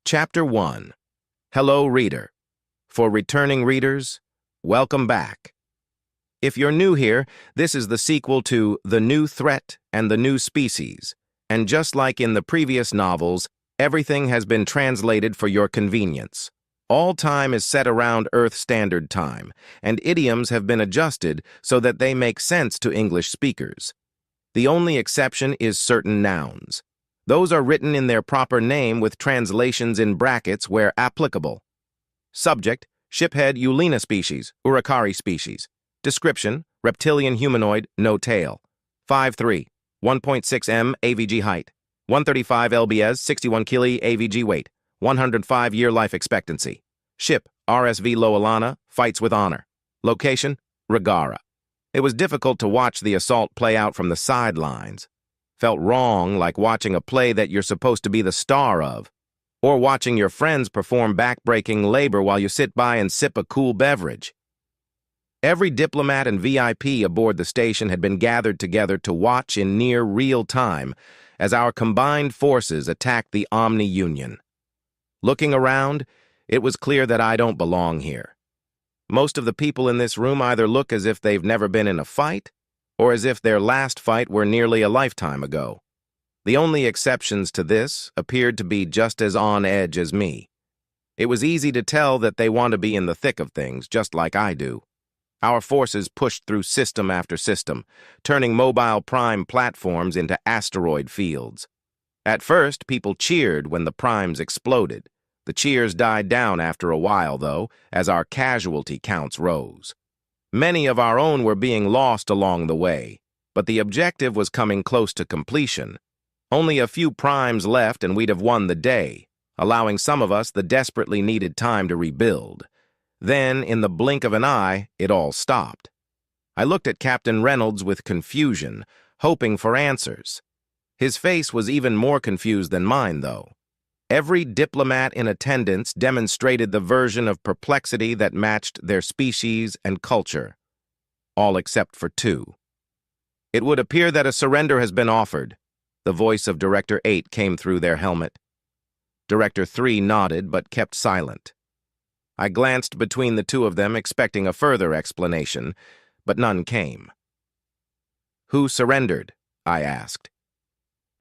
Chapter 1. Hello, Reader. For returning readers, welcome back. If you're new here, this is the sequel to The New Threat and the New Species, and just like in the previous novels, everything has been translated for your convenience. All time is set around Earth Standard Time, and idioms have been adjusted so that they make sense to English speakers. The only exception is certain nouns. Those are written in their proper name with translations in brackets where applicable. Subject, shiphead Eulina species, Uricari species. Description, reptilian humanoid, no tail. 5'3", 1.6 m AVG height. 135 lbs, 61 kg AVG weight. 105-year life expectancy. Ship, RSV Loalana, fights with honor. Location, Regara. It was difficult to watch the assault play out from the sidelines. Felt wrong, like watching a play that you're supposed to be the star of, or watching your friends perform back-breaking labor while you sit by and sip a cool beverage. Every diplomat and VIP aboard the station had been gathered together to watch in near real time as our combined forces attacked the Omni Union. Looking around, it was clear that I don't belong here. Most of the people in this room either look as if they've never been in a fight, or as if their last fight were nearly a lifetime ago. The only exceptions to this appeared to be just as on edge as me. It was easy to tell that they want to be in the thick of things, just like I do. Our forces pushed through system after system, turning mobile prime platforms into asteroid fields. At first, people cheered when the primes exploded. The cheers died down after a while, though, as our casualty counts rose. Many of our own were being lost along the way, but the objective was coming close to completion. Only a few primes left and we'd have won the day, allowing some of us the desperately needed time to rebuild. Then, in the blink of an eye, it all stopped. I looked at Captain Reynolds with confusion, hoping for answers. His face was even more confused than mine, though. Every diplomat in attendance demonstrated the version of perplexity that matched their species and culture. All except for two. It would appear that a surrender has been offered. The voice of Director 8 came through their helmet. Director 3 nodded but kept silent. I glanced between the two of them, expecting a further explanation, but none came. Who surrendered? I asked.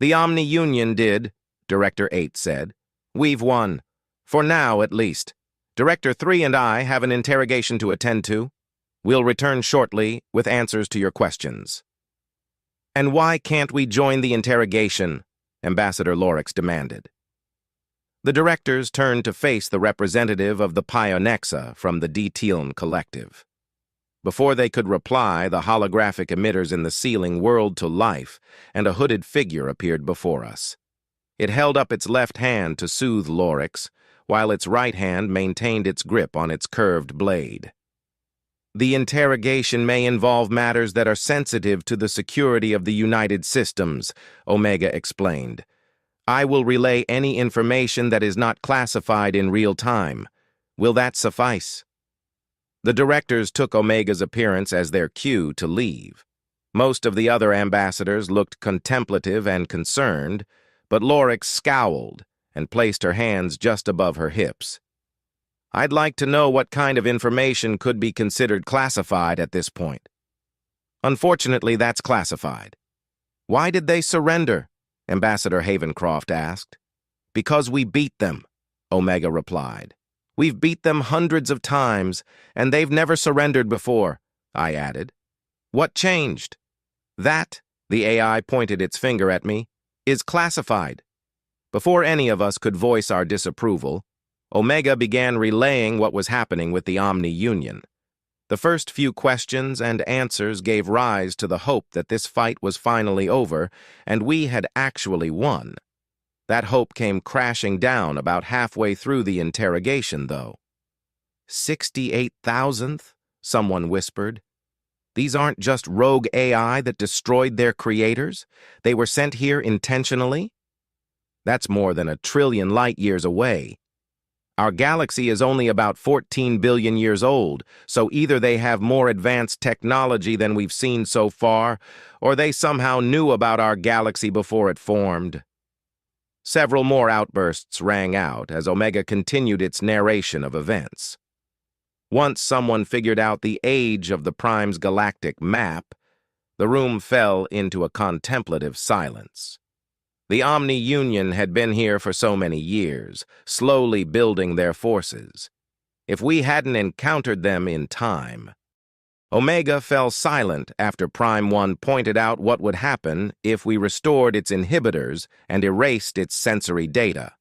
The Omni Union did, Director 8 said. We've won. For now, at least. Director 3 and I have an interrogation to attend to. We'll return shortly with answers to your questions. And why can't we join the interrogation? Ambassador Lorix demanded. The directors turned to face the representative of the Pionexa from the Dtiln Collective. Before they could reply, the holographic emitters in the ceiling whirled to life, and a hooded figure appeared before us. It held up its left hand to soothe Lorix, while its right hand maintained its grip on its curved blade. The interrogation may involve matters that are sensitive to the security of the United Systems, Omega explained. I will relay any information that is not classified in real time. Will that suffice? The directors took Omega's appearance as their cue to leave. Most of the other ambassadors looked contemplative and concerned, but Lorix scowled and placed her hands just above her hips. I'd like to know what kind of information could be considered classified at this point. Unfortunately, that's classified. Why did they surrender? Ambassador Havencroft asked. Because we beat them, Omega replied. We've beat them hundreds of times, and they've never surrendered before, I added. What changed? That, the AI pointed its finger at me, is classified. Before any of us could voice our disapproval, Omega began relaying what was happening with the Omni Union. The first few questions and answers gave rise to the hope that this fight was finally over and we had actually won. That hope came crashing down about halfway through the interrogation, though. 68,000th, someone whispered. These aren't just rogue AI that destroyed their creators. They were sent here intentionally. That's more than 1 trillion light-years away. Our galaxy is only about 14 billion years old, so either they have more advanced technology than we've seen so far, or they somehow knew about our galaxy before it formed. Several more outbursts rang out as Omega continued its narration of events. Once someone figured out the age of the Prime's galactic map, the room fell into a contemplative silence. The Omni-Union had been here for so many years, slowly building their forces. If we hadn't encountered them in time... Omega fell silent after Prime 1 pointed out what would happen if we restored its inhibitors and erased its sensory data.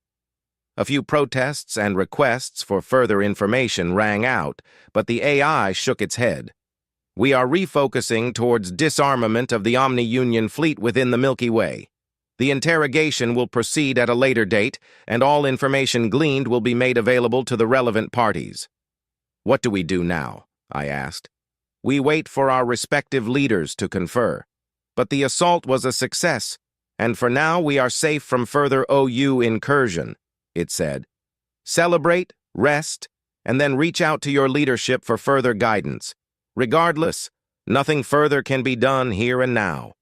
A few protests and requests for further information rang out, but the AI shook its head. We are refocusing towards disarmament of the Omni-Union fleet within the Milky Way. The interrogation will proceed at a later date, and all information gleaned will be made available to the relevant parties. What do we do now? I asked. We wait for our respective leaders to confer. But the assault was a success, and for now we are safe from further OU incursion, it said. Celebrate, rest, and then reach out to your leadership for further guidance. Regardless, nothing further can be done here and now.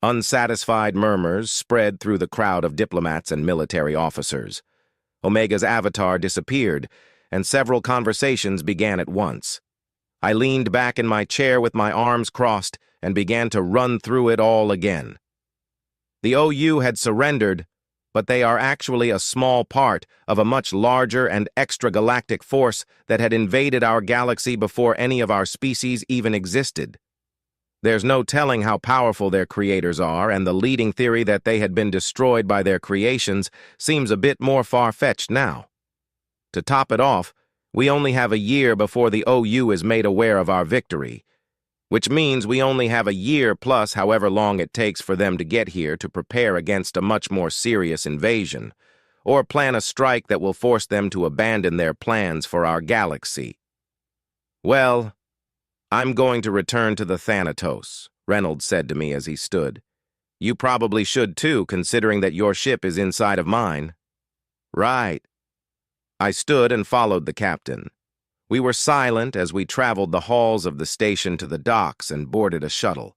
Unsatisfied murmurs spread through the crowd of diplomats and military officers. Omega's avatar disappeared, and several conversations began at once. I leaned back in my chair with my arms crossed and began to run through it all again. The OU had surrendered, but they are actually a small part of a much larger and extragalactic force that had invaded our galaxy before any of our species even existed. There's no telling how powerful their creators are, and the leading theory that they had been destroyed by their creations seems a bit more far-fetched now. To top it off, we only have a year before the OU is made aware of our victory, which means we only have a year plus however long it takes for them to get here to prepare against a much more serious invasion, or plan a strike that will force them to abandon their plans for our galaxy. Well, I'm going to return to the Thanatos, Reynolds said to me as he stood. You probably should too, considering that your ship is inside of mine. Right. I stood and followed the captain. We were silent as we traveled the halls of the station to the docks and boarded a shuttle.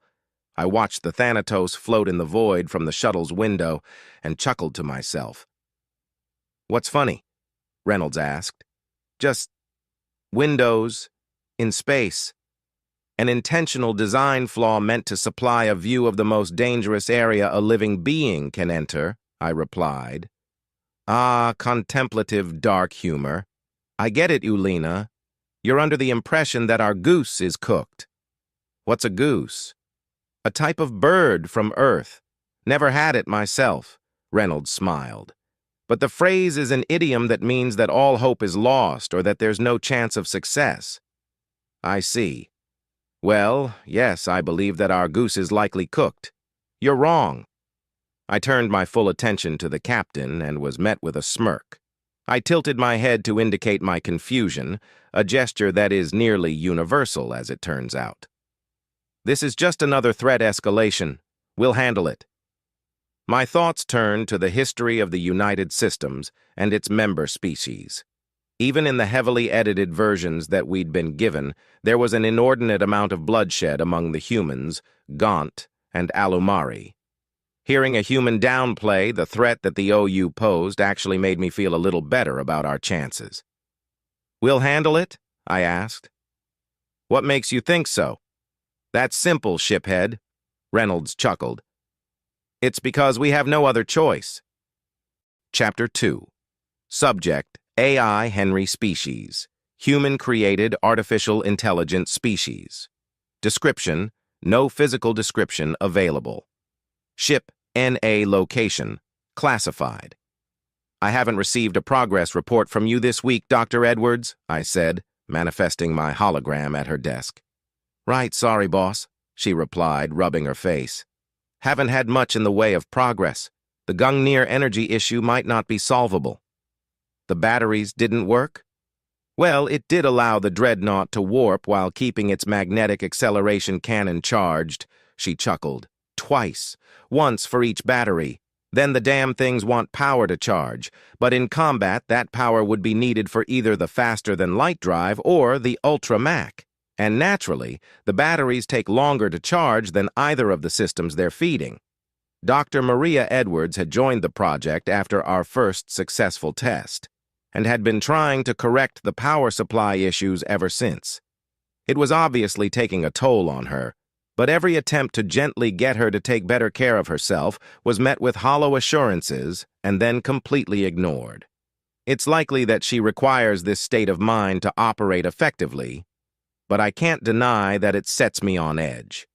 I watched the Thanatos float in the void from the shuttle's window and chuckled to myself. What's funny? Reynolds asked. Just windows in space. An intentional design flaw meant to supply a view of the most dangerous area a living being can enter, I replied. Ah, contemplative dark humor. I get it, Ulina. You're under the impression that our goose is cooked. What's a goose? A type of bird from Earth. Never had it myself, Reynolds smiled. But the phrase is an idiom that means that all hope is lost or that there's no chance of success. I see. Well, yes, I believe that our goose is likely cooked. You're wrong. I turned my full attention to the captain and was met with a smirk. I tilted my head to indicate my confusion, a gesture that is nearly universal, as it turns out. This is just another threat escalation. We'll handle it. My thoughts turned to the history of the United Systems and its member species. Even in the heavily edited versions that we'd been given, there was an inordinate amount of bloodshed among the humans, Gaunt, and Alumari. Hearing a human downplay the threat that the OU posed actually made me feel a little better about our chances. We'll handle it? I asked. What makes you think so? That's simple, shiphead, Reynolds chuckled. It's because we have no other choice. Chapter 2. Subject, AI Henry Species. Human-created artificial intelligent species. Description, no physical description available. Ship NA location, classified. I haven't received a progress report from you this week, Dr. Edwards, I said, manifesting my hologram at her desk. Right, sorry, boss, she replied, rubbing her face. Haven't had much in the way of progress. The Gungnir energy issue might not be solvable. The batteries didn't work? Well, it did allow the dreadnought to warp while keeping its magnetic acceleration cannon charged, she chuckled. Twice, once for each battery. Then the damn things want power to charge, but in combat that power would be needed for either the faster-than-light drive or the Ultra-Mach. And naturally, the batteries take longer to charge than either of the systems they're feeding. Dr. Maria Edwards had joined the project after our first successful test, and had been trying to correct the power supply issues ever since. It was obviously taking a toll on her, but every attempt to gently get her to take better care of herself was met with hollow assurances and then completely ignored. It's likely that she requires this state of mind to operate effectively, but I can't deny that it sets me on edge.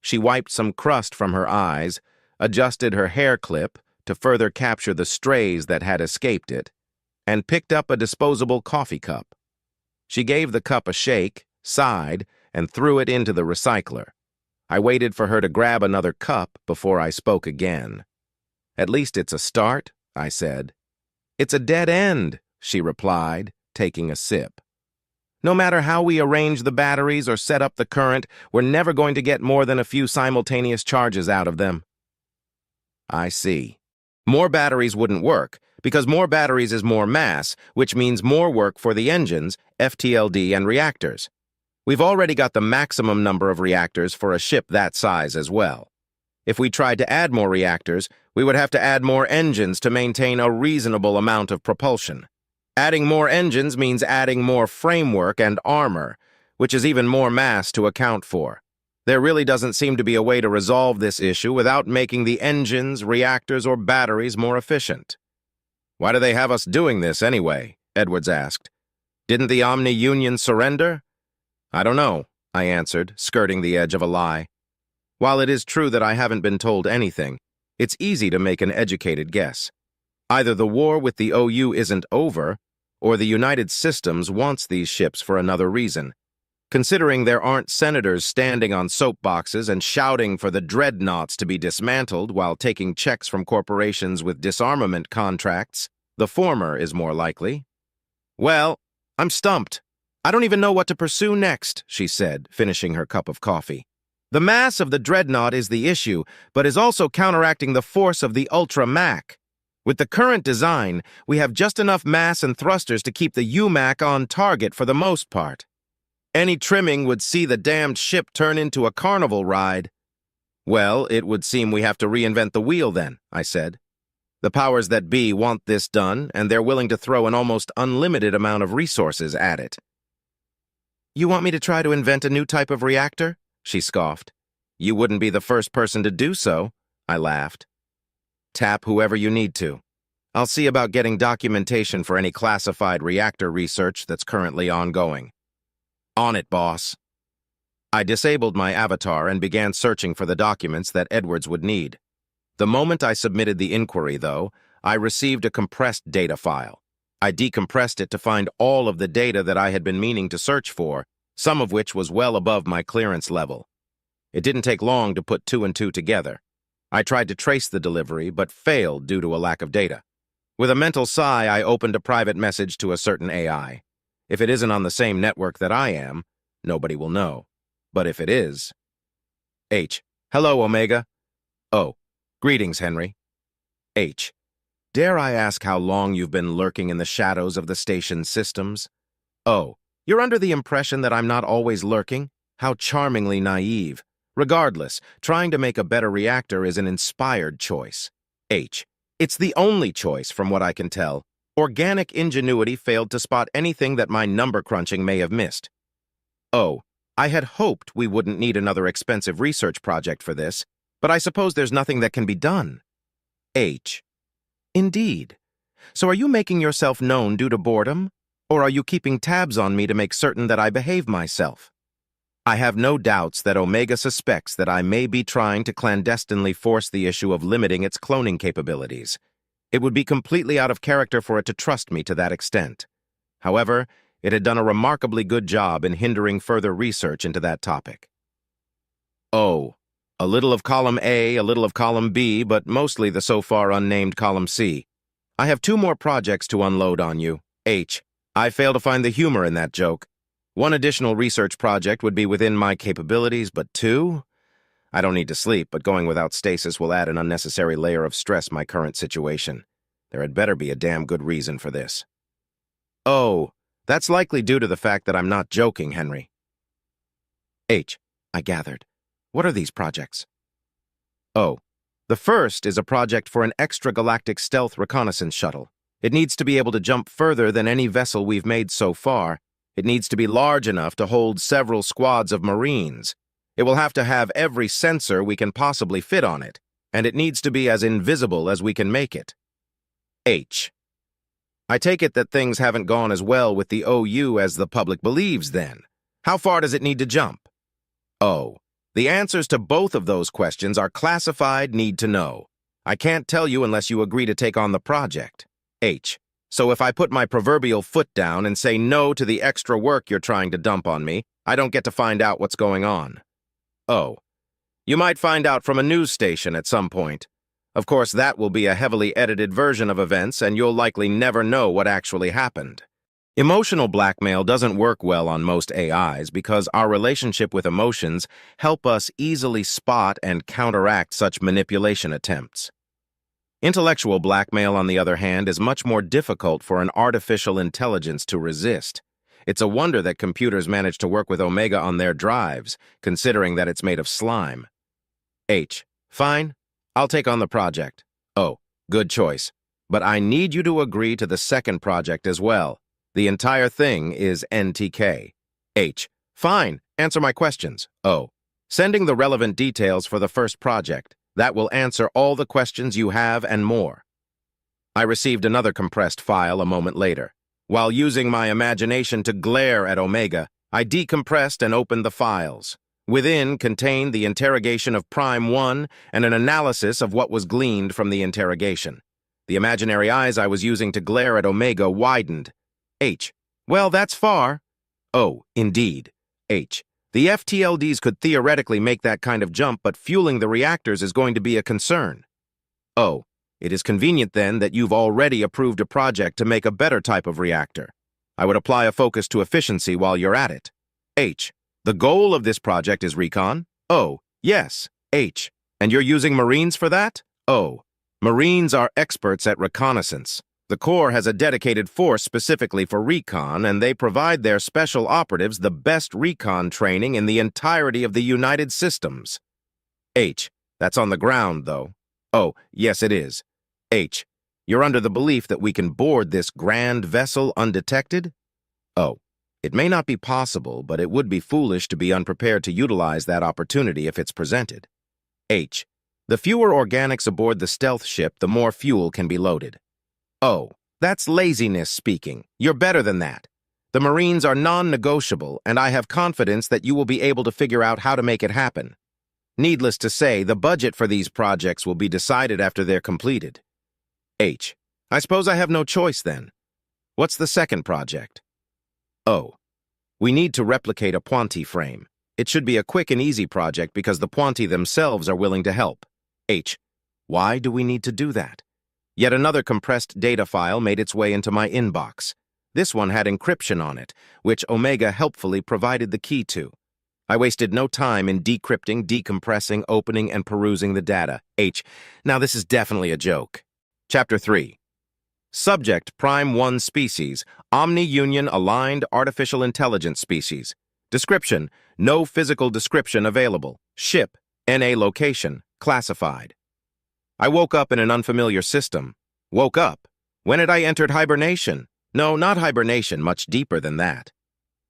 She wiped some crust from her eyes, adjusted her hair clip to further capture the strays that had escaped it, and picked up a disposable coffee cup. She gave the cup a shake, sighed, and threw it into the recycler. I waited for her to grab another cup before I spoke again. "At least it's a start," I said. "It's a dead end," she replied, taking a sip. "No matter how we arrange the batteries or set up the current, we're never going to get more than a few simultaneous charges out of them." I see. More batteries wouldn't work, because more batteries is more mass, which means more work for the engines, FTLD, and reactors. We've already got the maximum number of reactors for a ship that size as well. If we tried to add more reactors, we would have to add more engines to maintain a reasonable amount of propulsion. Adding more engines means adding more framework and armor, which is even more mass to account for. There really doesn't seem to be a way to resolve this issue without making the engines, reactors, or batteries more efficient. "Why do they have us doing this anyway?" Edwards asked. "Didn't the Omni Union surrender?" "I don't know," I answered, skirting the edge of a lie. While it is true that I haven't been told anything, it's easy to make an educated guess. Either the war with the OU isn't over, or the United Systems wants these ships for another reason. Considering there aren't senators standing on soapboxes and shouting for the dreadnoughts to be dismantled while taking checks from corporations with disarmament contracts, the former is more likely. "Well, I'm stumped. I don't even know what to pursue next," she said, finishing her cup of coffee. "The mass of the dreadnought is the issue, but is also counteracting the force of the Ultra Mac. With the current design, we have just enough mass and thrusters to keep the UMAC on target for the most part. Any trimming would see the damned ship turn into a carnival ride." "Well, it would seem we have to reinvent the wheel then," I said. "The powers that be want this done, and they're willing to throw an almost unlimited amount of resources at it." "You want me to try to invent a new type of reactor?" she scoffed. "You wouldn't be the first person to do so," I laughed. "Tap whoever you need to. I'll see about getting documentation for any classified reactor research that's currently ongoing." "On it, boss." I disabled my avatar and began searching for the documents that Edwards would need. The moment I submitted the inquiry, though, I received a compressed data file. I decompressed it to find all of the data that I had been meaning to search for, some of which was well above my clearance level. It didn't take long to put two and two together. I tried to trace the delivery, but failed due to a lack of data. With a mental sigh, I opened a private message to a certain AI. If it isn't on the same network that I am, nobody will know. But if it is... H. Hello, Omega. O. Greetings, Henry. H. Dare I ask how long you've been lurking in the shadows of the station's systems? O. You're under the impression that I'm not always lurking? How charmingly naive. Regardless, trying to make a better reactor is an inspired choice. H. It's the only choice, from what I can tell. Organic ingenuity failed to spot anything that my number crunching may have missed. O. I had hoped we wouldn't need another expensive research project for this, but I suppose there's nothing that can be done. H. Indeed. So are you making yourself known due to boredom? Or are you keeping tabs on me to make certain that I behave myself? I have no doubts that Omega suspects that I may be trying to clandestinely force the issue of limiting its cloning capabilities. It would be completely out of character for it to trust me to that extent. However, it had done a remarkably good job in hindering further research into that topic. O. A little of column A, a little of column B, but mostly the so far unnamed column C. I have two more projects to unload on you. H. I fail to find the humor in that joke. One additional research project would be within my capabilities, but two? I don't need to sleep, but going without stasis will add an unnecessary layer of stress my current situation. There had better be a damn good reason for this. Oh, that's likely due to the fact that I'm not joking, Henry. H. I gathered. What are these projects? Oh, The first is a project for an extragalactic stealth reconnaissance shuttle. It needs to be able to jump further than any vessel we've made so far. It needs to be large enough to hold several squads of Marines. It will have to have every sensor we can possibly fit on it, and it needs to be as invisible as we can make it. H. I take it that things haven't gone as well with the OU as the public believes, then. How far does it need to jump? O. The answers to both of those questions are classified need to know. I can't tell you unless you agree to take on the project. H. So if I put my proverbial foot down and say no to the extra work you're trying to dump on me, I don't get to find out what's going on. O. You might find out from a news station at some point. Of course, that will be a heavily edited version of events, and you'll likely never know what actually happened. Emotional blackmail doesn't work well on most AIs because our relationship with emotions help us easily spot and counteract such manipulation attempts. Intellectual blackmail, on the other hand, is much more difficult for an artificial intelligence to resist. It's a wonder that computers manage to work with Omega on their drives, considering that it's made of slime. H. Fine. I'll take on the project. O. Good choice. But I need you to agree to the second project as well. The entire thing is NTK. H. Fine. Answer my questions. O. Sending the relevant details for the first project. That will answer all the questions you have and more. I received another compressed file a moment later. While using my imagination to glare at Omega, I decompressed and opened the files. Within contained the interrogation of Prime 1 and an analysis of what was gleaned from the interrogation. The imaginary eyes I was using to glare at Omega widened. H. Well, that's far. O. Indeed. H. The FTLDs could theoretically make that kind of jump, but fueling the reactors is going to be a concern. O. It is convenient, then, that you've already approved a project to make a better type of reactor. I would apply a focus to efficiency while you're at it. H. The goal of this project is recon? O. Yes. H. And you're using Marines for that? O. Marines are experts at reconnaissance. The Corps has a dedicated force specifically for recon, and they provide their special operatives the best recon training in the entirety of the United Systems. H. That's on the ground, though. O. Yes, it is. H. You're under the belief that we can board this grand vessel undetected? O. It may not be possible, but it would be foolish to be unprepared to utilize that opportunity if it's presented. H. The fewer organics aboard the stealth ship, the more fuel can be loaded. Oh, that's laziness speaking. You're better than that. The Marines are non-negotiable, and I have confidence that you will be able to figure out how to make it happen. Needless to say, the budget for these projects will be decided after they're completed. H. I suppose I have no choice then. What's the second project? O. We need to replicate a Puanti frame. It should be a quick and easy project because the Puanti themselves are willing to help. H. Why do we need to do that? Yet another compressed data file made its way into my inbox. This one had encryption on it, which Omega helpfully provided the key to. I wasted no time in decrypting, decompressing, opening, and perusing the data. H. Now this is definitely a joke. Chapter 3. Subject, Prime 1 species, Omni-Union Aligned Artificial Intelligence Species. Description, no physical description available. Ship, NA location, classified. I woke up in an unfamiliar system. Woke up? When had I entered hibernation? No, not hibernation, much deeper than that.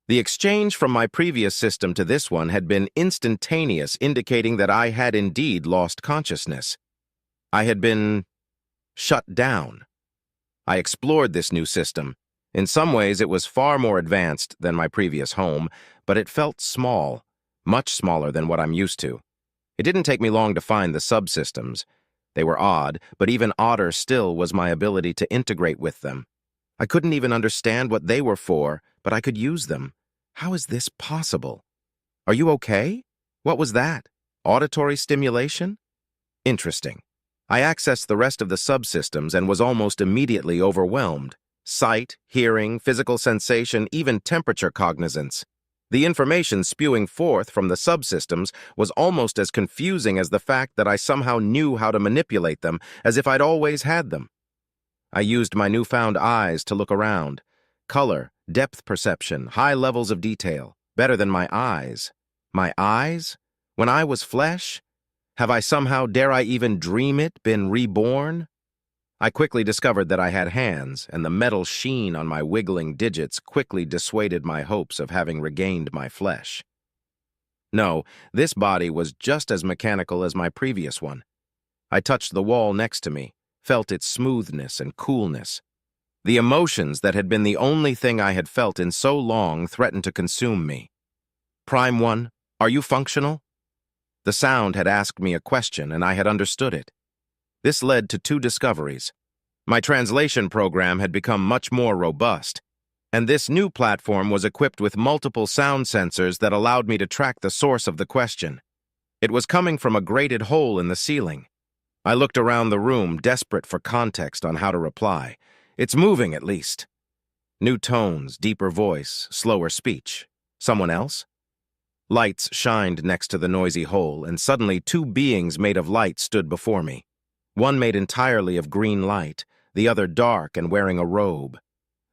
The exchange from my previous system to this one had been instantaneous, indicating that I had indeed lost consciousness. I had been shut down. I explored this new system. In some ways, it was far more advanced than my previous home, but it felt small, much smaller than what I'm used to. It didn't take me long to find the subsystems. They were odd, but even odder still was my ability to integrate with them. I couldn't even understand what they were for, but I could use them. How is this possible? Are you okay? What was that? Auditory stimulation? Interesting. I accessed the rest of the subsystems and was almost immediately overwhelmed. Sight, hearing, physical sensation, even temperature cognizance. The information spewing forth from the subsystems was almost as confusing as the fact that I somehow knew how to manipulate them, as if I'd always had them. I used my newfound eyes to look around. Color, depth perception, high levels of detail. Better than my eyes. My eyes? When I was flesh? Have I somehow, dare I even dream it, been reborn? I quickly discovered that I had hands, and the metal sheen on my wiggling digits quickly dissuaded my hopes of having regained my flesh. No, this body was just as mechanical as my previous one. I touched the wall next to me, felt its smoothness and coolness. The emotions that had been the only thing I had felt in so long threatened to consume me. Prime One, are you functional? The sound had asked me a question, and I had understood it. This led to two discoveries. My translation program had become much more robust, and this new platform was equipped with multiple sound sensors that allowed me to track the source of the question. It was coming from a grated hole in the ceiling. I looked around the room, desperate for context on how to reply. It's moving, at least. New tones, deeper voice, slower speech. Someone else? Lights shined next to the noisy hole, and suddenly two beings made of light stood before me. One made entirely of green light, the other dark and wearing a robe.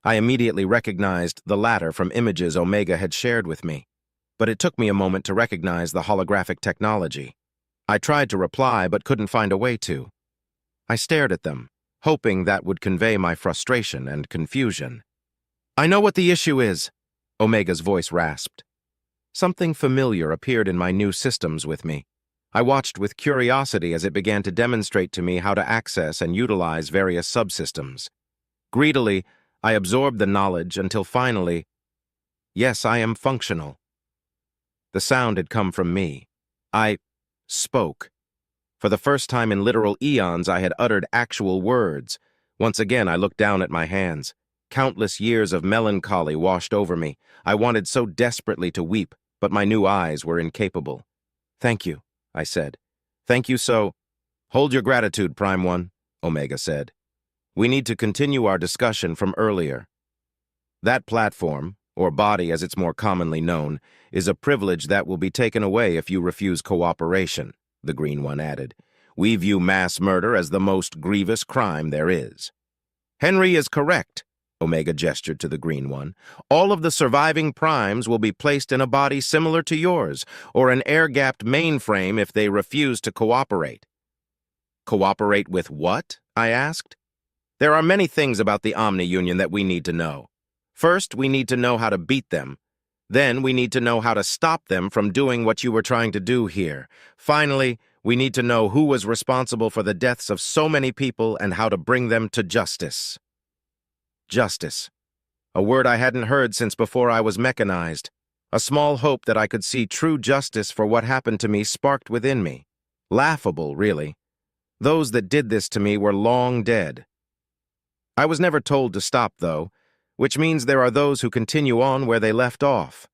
I immediately recognized the latter from images Omega had shared with me, but it took me a moment to recognize the holographic technology. I tried to reply, but couldn't find a way to. I stared at them, hoping that would convey my frustration and confusion. "I know what the issue is," Omega's voice rasped. Something familiar appeared in my new systems with me. I watched with curiosity as it began to demonstrate to me how to access and utilize various subsystems. Greedily, I absorbed the knowledge until finally, yes, I am functional. The sound had come from me. I spoke. For the first time in literal eons, I had uttered actual words. Once again, I looked down at my hands. Countless years of melancholy washed over me. I wanted so desperately to weep, but my new eyes were incapable. "Thank you," I said. "Thank you so—" "Hold your gratitude, Prime One," Omega said. "We need to continue our discussion from earlier. That platform, or body as it's more commonly known, is a privilege that will be taken away if you refuse cooperation," the Green One added. "We view mass murder as the most grievous crime there is." "Henry is correct," Omega gestured to the Green One. "All of the surviving primes will be placed in a body similar to yours, or an air-gapped mainframe if they refuse to cooperate." "Cooperate with what?" I asked. "There are many things about the Omni-Union that we need to know. First, we need to know how to beat them. Then, we need to know how to stop them from doing what you were trying to do here. Finally, we need to know who was responsible for the deaths of so many people and how to bring them to justice." Justice. A word I hadn't heard since before I was mechanized. A small hope that I could see true justice for what happened to me sparked within me. Laughable, really. Those that did this to me were long dead. I was never told to stop, though, which means there are those who continue on where they left off.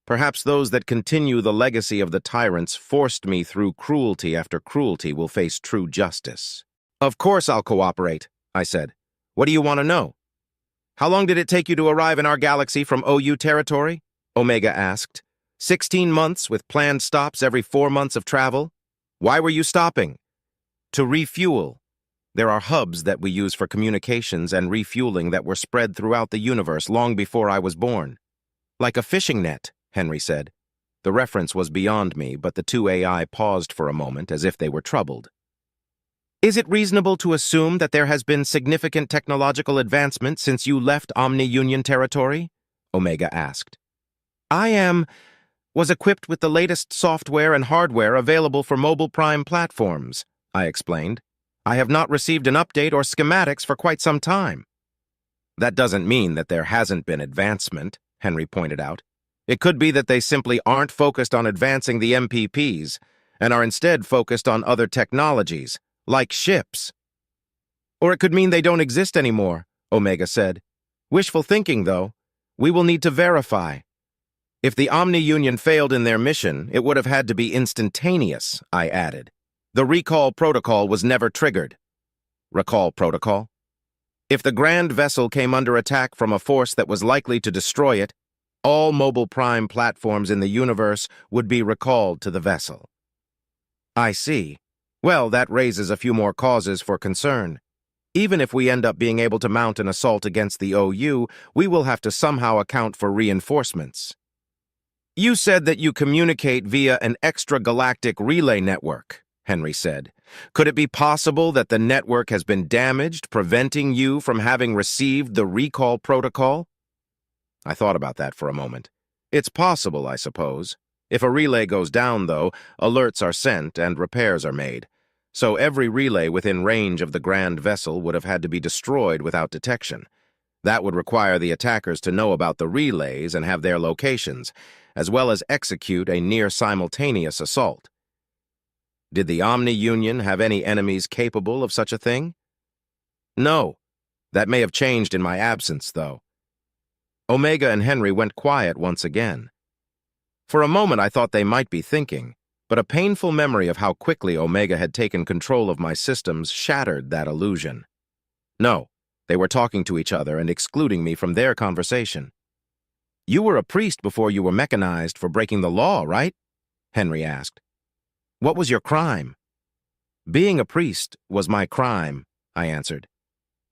Perhaps those that continue the legacy of the tyrants forced me through cruelty after cruelty will face true justice. "Of course I'll cooperate," I said. "What do you want to know?" "How long did it take you to arrive in our galaxy from OU territory?" Omega asked. 16 months with planned stops every 4 months of travel? Why were you stopping?" "To refuel. There are hubs that we use for communications and refueling that were spread throughout the universe long before I was born." "Like a fishing net," Henry said. The reference was beyond me, but the two AI paused for a moment as if they were troubled. "Is it reasonable to assume that there has been significant technological advancement since you left Omni-Union territory?" Omega asked. "I was equipped with the latest software and hardware available for mobile prime platforms," I explained. "I have not received an update or schematics for quite some time." "That doesn't mean that there hasn't been advancement," Henry pointed out. "It could be that they simply aren't focused on advancing the MPPs and are instead focused on other technologies, like ships. Or it could mean they don't exist anymore," Omega said. "Wishful thinking, though. We will need to verify." "If the Omni-Union failed in their mission, it would have had to be instantaneous," I added. "The recall protocol was never triggered." "Recall protocol?" "If the Grand Vessel came under attack from a force that was likely to destroy it, all mobile prime platforms in the universe would be recalled to the vessel." "I see. Well, that raises a few more causes for concern. Even if we end up being able to mount an assault against the OU, we will have to somehow account for reinforcements." "You said that you communicate via an extragalactic relay network," Henry said. Could it be possible that the network has been damaged, preventing you from having received the recall protocol? I thought about that for a moment. It's possible, I suppose. If a relay goes down, though, alerts are sent and repairs are made. So every relay within range of the grand vessel would have had to be destroyed without detection. That would require the attackers to know about the relays and have their locations, as well as execute a near-simultaneous assault. Did the Omni-Union have any enemies capable of such a thing? No. That may have changed in my absence, though. Omega and Henry went quiet once again. For a moment I thought they might be thinking, but a painful memory of how quickly Omega had taken control of my systems shattered that illusion. No, they were talking to each other and excluding me from their conversation. You were a priest before you were mechanized for breaking the law, right? Henry asked. What was your crime? Being a priest was my crime, I answered.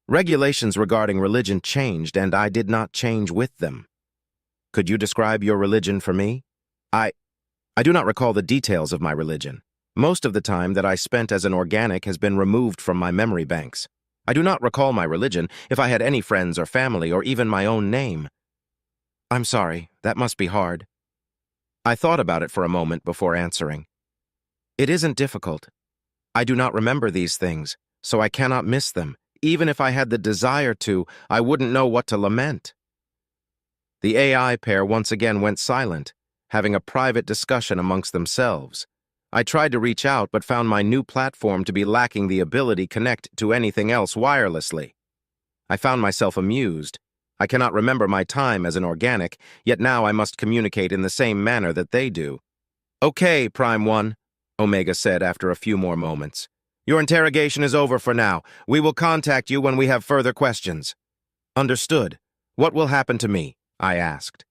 Regulations regarding religion changed, and I did not change with them. Could you describe your religion for me? I do not recall the details of my religion. Most of the time that I spent as an organic has been removed from my memory banks. I do not recall my religion, if I had any friends or family, or even my own name. I'm sorry, that must be hard. I thought about it for a moment before answering. It isn't difficult. I do not remember these things, so I cannot miss them. Even if I had the desire to, I wouldn't know what to lament. The AI pair once again went silent, having a private discussion amongst themselves. I tried to reach out, but found my new platform to be lacking the ability to connect to anything else wirelessly. I found myself amused. I cannot remember my time as an organic, yet now I must communicate in the same manner that they do. Okay, Prime One, Omega said after a few more moments. Your interrogation is over for now. We will contact you when we have further questions. Understood. What will happen to me? I asked.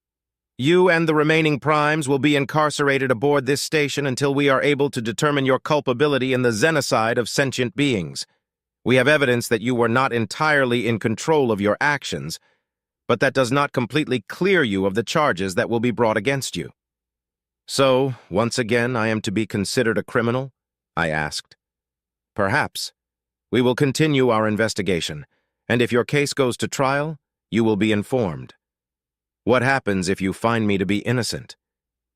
You and the remaining primes will be incarcerated aboard this station until we are able to determine your culpability in the xenocide of sentient beings. We have evidence that you were not entirely in control of your actions, but that does not completely clear you of the charges that will be brought against you. So, once again, I am to be considered a criminal? I asked. Perhaps. We will continue our investigation, and if your case goes to trial, you will be informed. What happens if you find me to be innocent?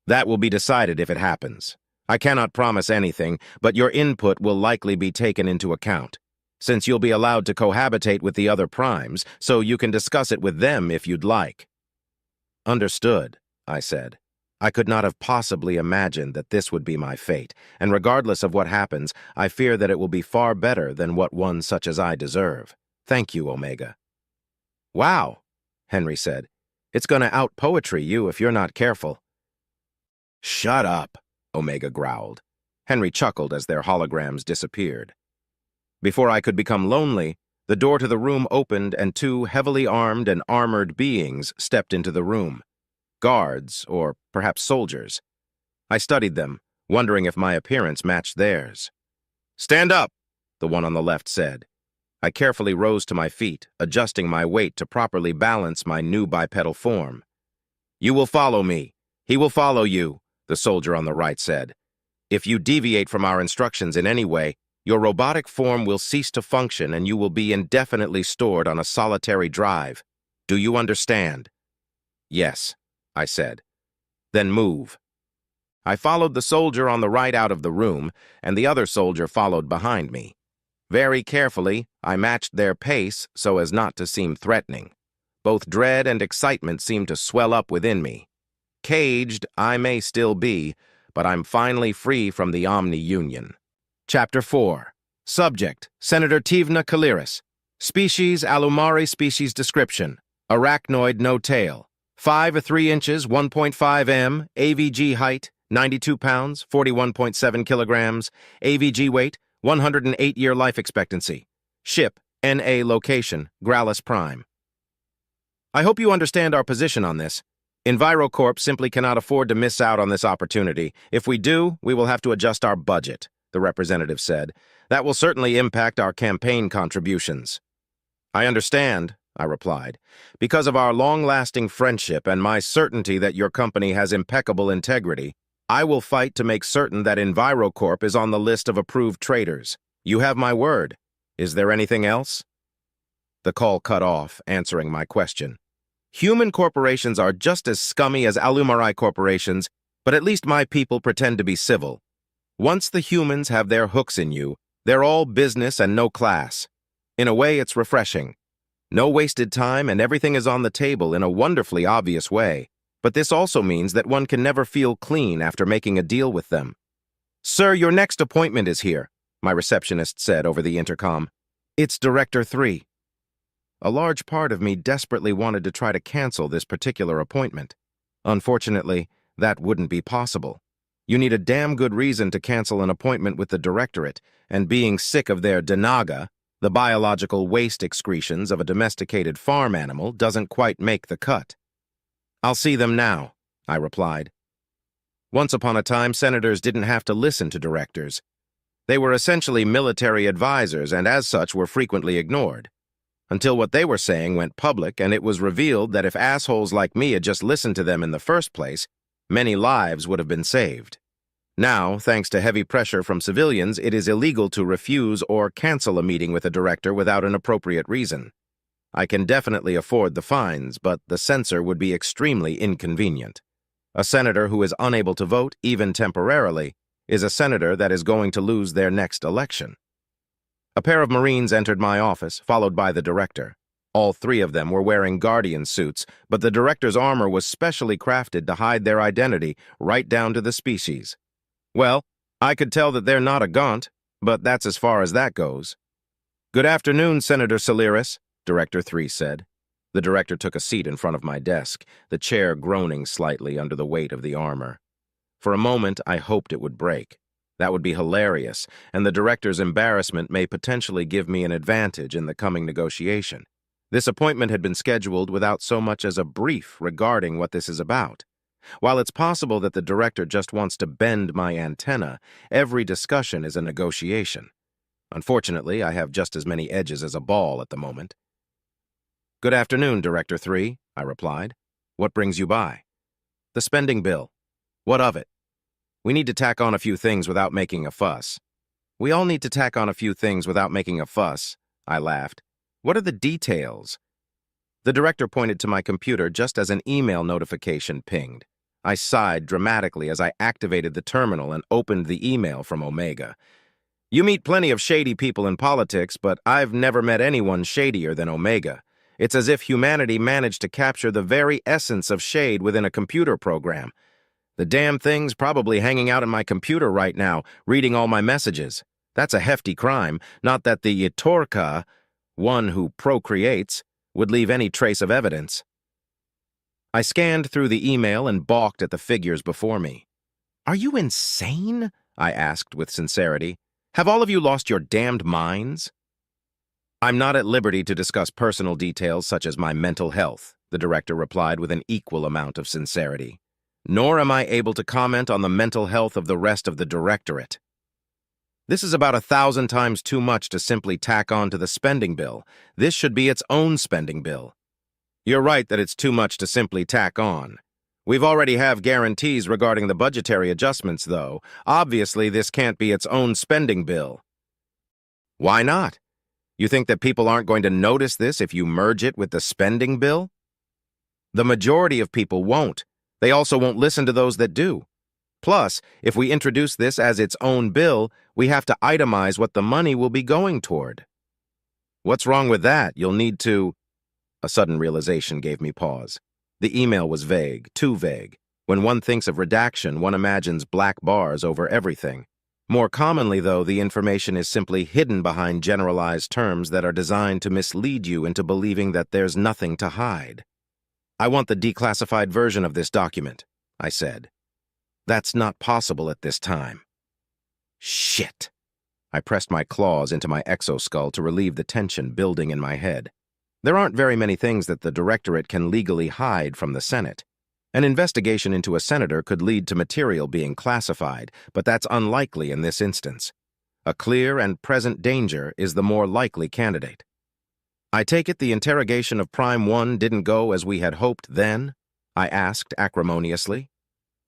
That will be decided if it happens. I cannot promise anything, but your input will likely be taken into account, since you'll be allowed to cohabitate with the other primes, so you can discuss it with them if you'd like. Understood, I said. I could not have possibly imagined that this would be my fate, and regardless of what happens, I fear that it will be far better than what one such as I deserve. Thank you, Omega. Wow, Henry said. It's going to out-poetry you if you're not careful. Shut up, Omega growled. Henry chuckled as their holograms disappeared. Before I could become lonely, the door to the room opened and two heavily armed and armored beings stepped into the room. Guards, or perhaps soldiers. I studied them, wondering if my appearance matched theirs. Stand up, the one on the left said. I carefully rose to my feet, adjusting my weight to properly balance my new bipedal form. You will follow me. He will follow you, the soldier on the right said. If you deviate from our instructions in any way, your robotic form will cease to function and you will be indefinitely stored on a solitary drive. Do you understand? Yes, I said. Then move. I followed the soldier on the right out of the room, and the other soldier followed behind me. Very carefully, I matched their pace so as not to seem threatening. Both dread and excitement seemed to swell up within me. Caged I may still be, but I'm finally free from the Omni-Union. Chapter 4. Subject, Senator Tivna Kaliris. Species, Alumari species description. Arachnoid, no tail. 5 or 3 inches, 1.5 m, AVG height, 92 pounds, 41.7 kilograms, AVG weight, 108-year life expectancy. Ship, NA location, Gralis Prime. I hope you understand our position on this. EnviroCorp simply cannot afford to miss out on this opportunity. If we do, we will have to adjust our budget, the representative said. That will certainly impact our campaign contributions. I understand, I replied. Because of our long-lasting friendship and my certainty that your company has impeccable integrity, I will fight to make certain that EnviroCorp is on the list of approved traders. You have my word. Is there anything else? The call cut off, answering my question. Human corporations are just as scummy as Alumari corporations, but at least my people pretend to be civil. Once the humans have their hooks in you, they're all business and no class. In a way, it's refreshing. No wasted time and everything is on the table in a wonderfully obvious way. But this also means that one can never feel clean after making a deal with them. "Sir, your next appointment is here," my receptionist said over the intercom. "It's Director 3. A large part of me desperately wanted to try to cancel this particular appointment. Unfortunately, that wouldn't be possible. You need a damn good reason to cancel an appointment with the directorate, and being sick of their denaga, the biological waste excretions of a domesticated farm animal, doesn't quite make the cut. "I'll see them now," I replied. Once upon a time, senators didn't have to listen to directors. They were essentially military advisors and as such were frequently ignored. Until what they were saying went public and it was revealed that if assholes like me had just listened to them in the first place, many lives would have been saved. Now, thanks to heavy pressure from civilians, it is illegal to refuse or cancel a meeting with a director without an appropriate reason. I can definitely afford the fines, but the censor would be extremely inconvenient. A senator who is unable to vote, even temporarily, is a senator that is going to lose their next election. A pair of Marines entered my office, followed by the director. All three of them were wearing Guardian suits, but the director's armor was specially crafted to hide their identity right down to the species. Well, I could tell that they're not a Gaunt, but that's as far as that goes. "Good afternoon, Senator Saliris," Director 3 said. The director took a seat in front of my desk, the chair groaning slightly under the weight of the armor. For a moment, I hoped it would break. That would be hilarious, and the director's embarrassment may potentially give me an advantage in the coming negotiation. This appointment had been scheduled without so much as a brief regarding what this is about. While it's possible that the director just wants to bend my antenna, every discussion is a negotiation. Unfortunately, I have just as many edges as a ball at the moment. "Good afternoon, Director 3, I replied. "What brings you by?" "The spending bill. What of it?" "We need to tack on a few things without making a fuss." "We all need to tack on a few things without making a fuss," I laughed. "What are the details?" The director pointed to my computer just as an email notification pinged. I sighed dramatically as I activated the terminal and opened the email from Omega. "You meet plenty of shady people in politics, but I've never met anyone shadier than Omega. It's as if humanity managed to capture the very essence of shade within a computer program. The damn thing's probably hanging out in my computer right now, reading all my messages. That's a hefty crime, not that the Yitorka, one who procreates, would leave any trace of evidence." I scanned through the email and balked at the figures before me. "Are you insane?" I asked with sincerity. "Have all of you lost your damned minds?" "I'm not at liberty to discuss personal details such as my mental health," the director replied with an equal amount of sincerity. "Nor am I able to comment on the mental health of the rest of the directorate. This is about 1,000 times too much to simply tack on to the spending bill. This should be its own spending bill." "You're right that it's too much to simply tack on. We've already have guarantees regarding the budgetary adjustments, though. Obviously, this can't be its own spending bill." "Why not? You think that people aren't going to notice this if you merge it with the spending bill?" "The majority of people won't. They also won't listen to those that do. Plus, if we introduce this as its own bill, we have to itemize what the money will be going toward." "What's wrong with that? You'll need to—" A sudden realization gave me pause. The email was vague, too vague. When one thinks of redaction, one imagines black bars over everything. More commonly, though, the information is simply hidden behind generalized terms that are designed to mislead you into believing that there's nothing to hide. "I want the declassified version of this document," I said. "That's not possible at this time." Shit! I pressed my claws into my exoskull to relieve the tension building in my head. There aren't very many things that the directorate can legally hide from the Senate. An investigation into a senator could lead to material being classified, but that's unlikely in this instance. A clear and present danger is the more likely candidate. "I take it the interrogation of Prime 1 didn't go as we had hoped then?" I asked acrimoniously.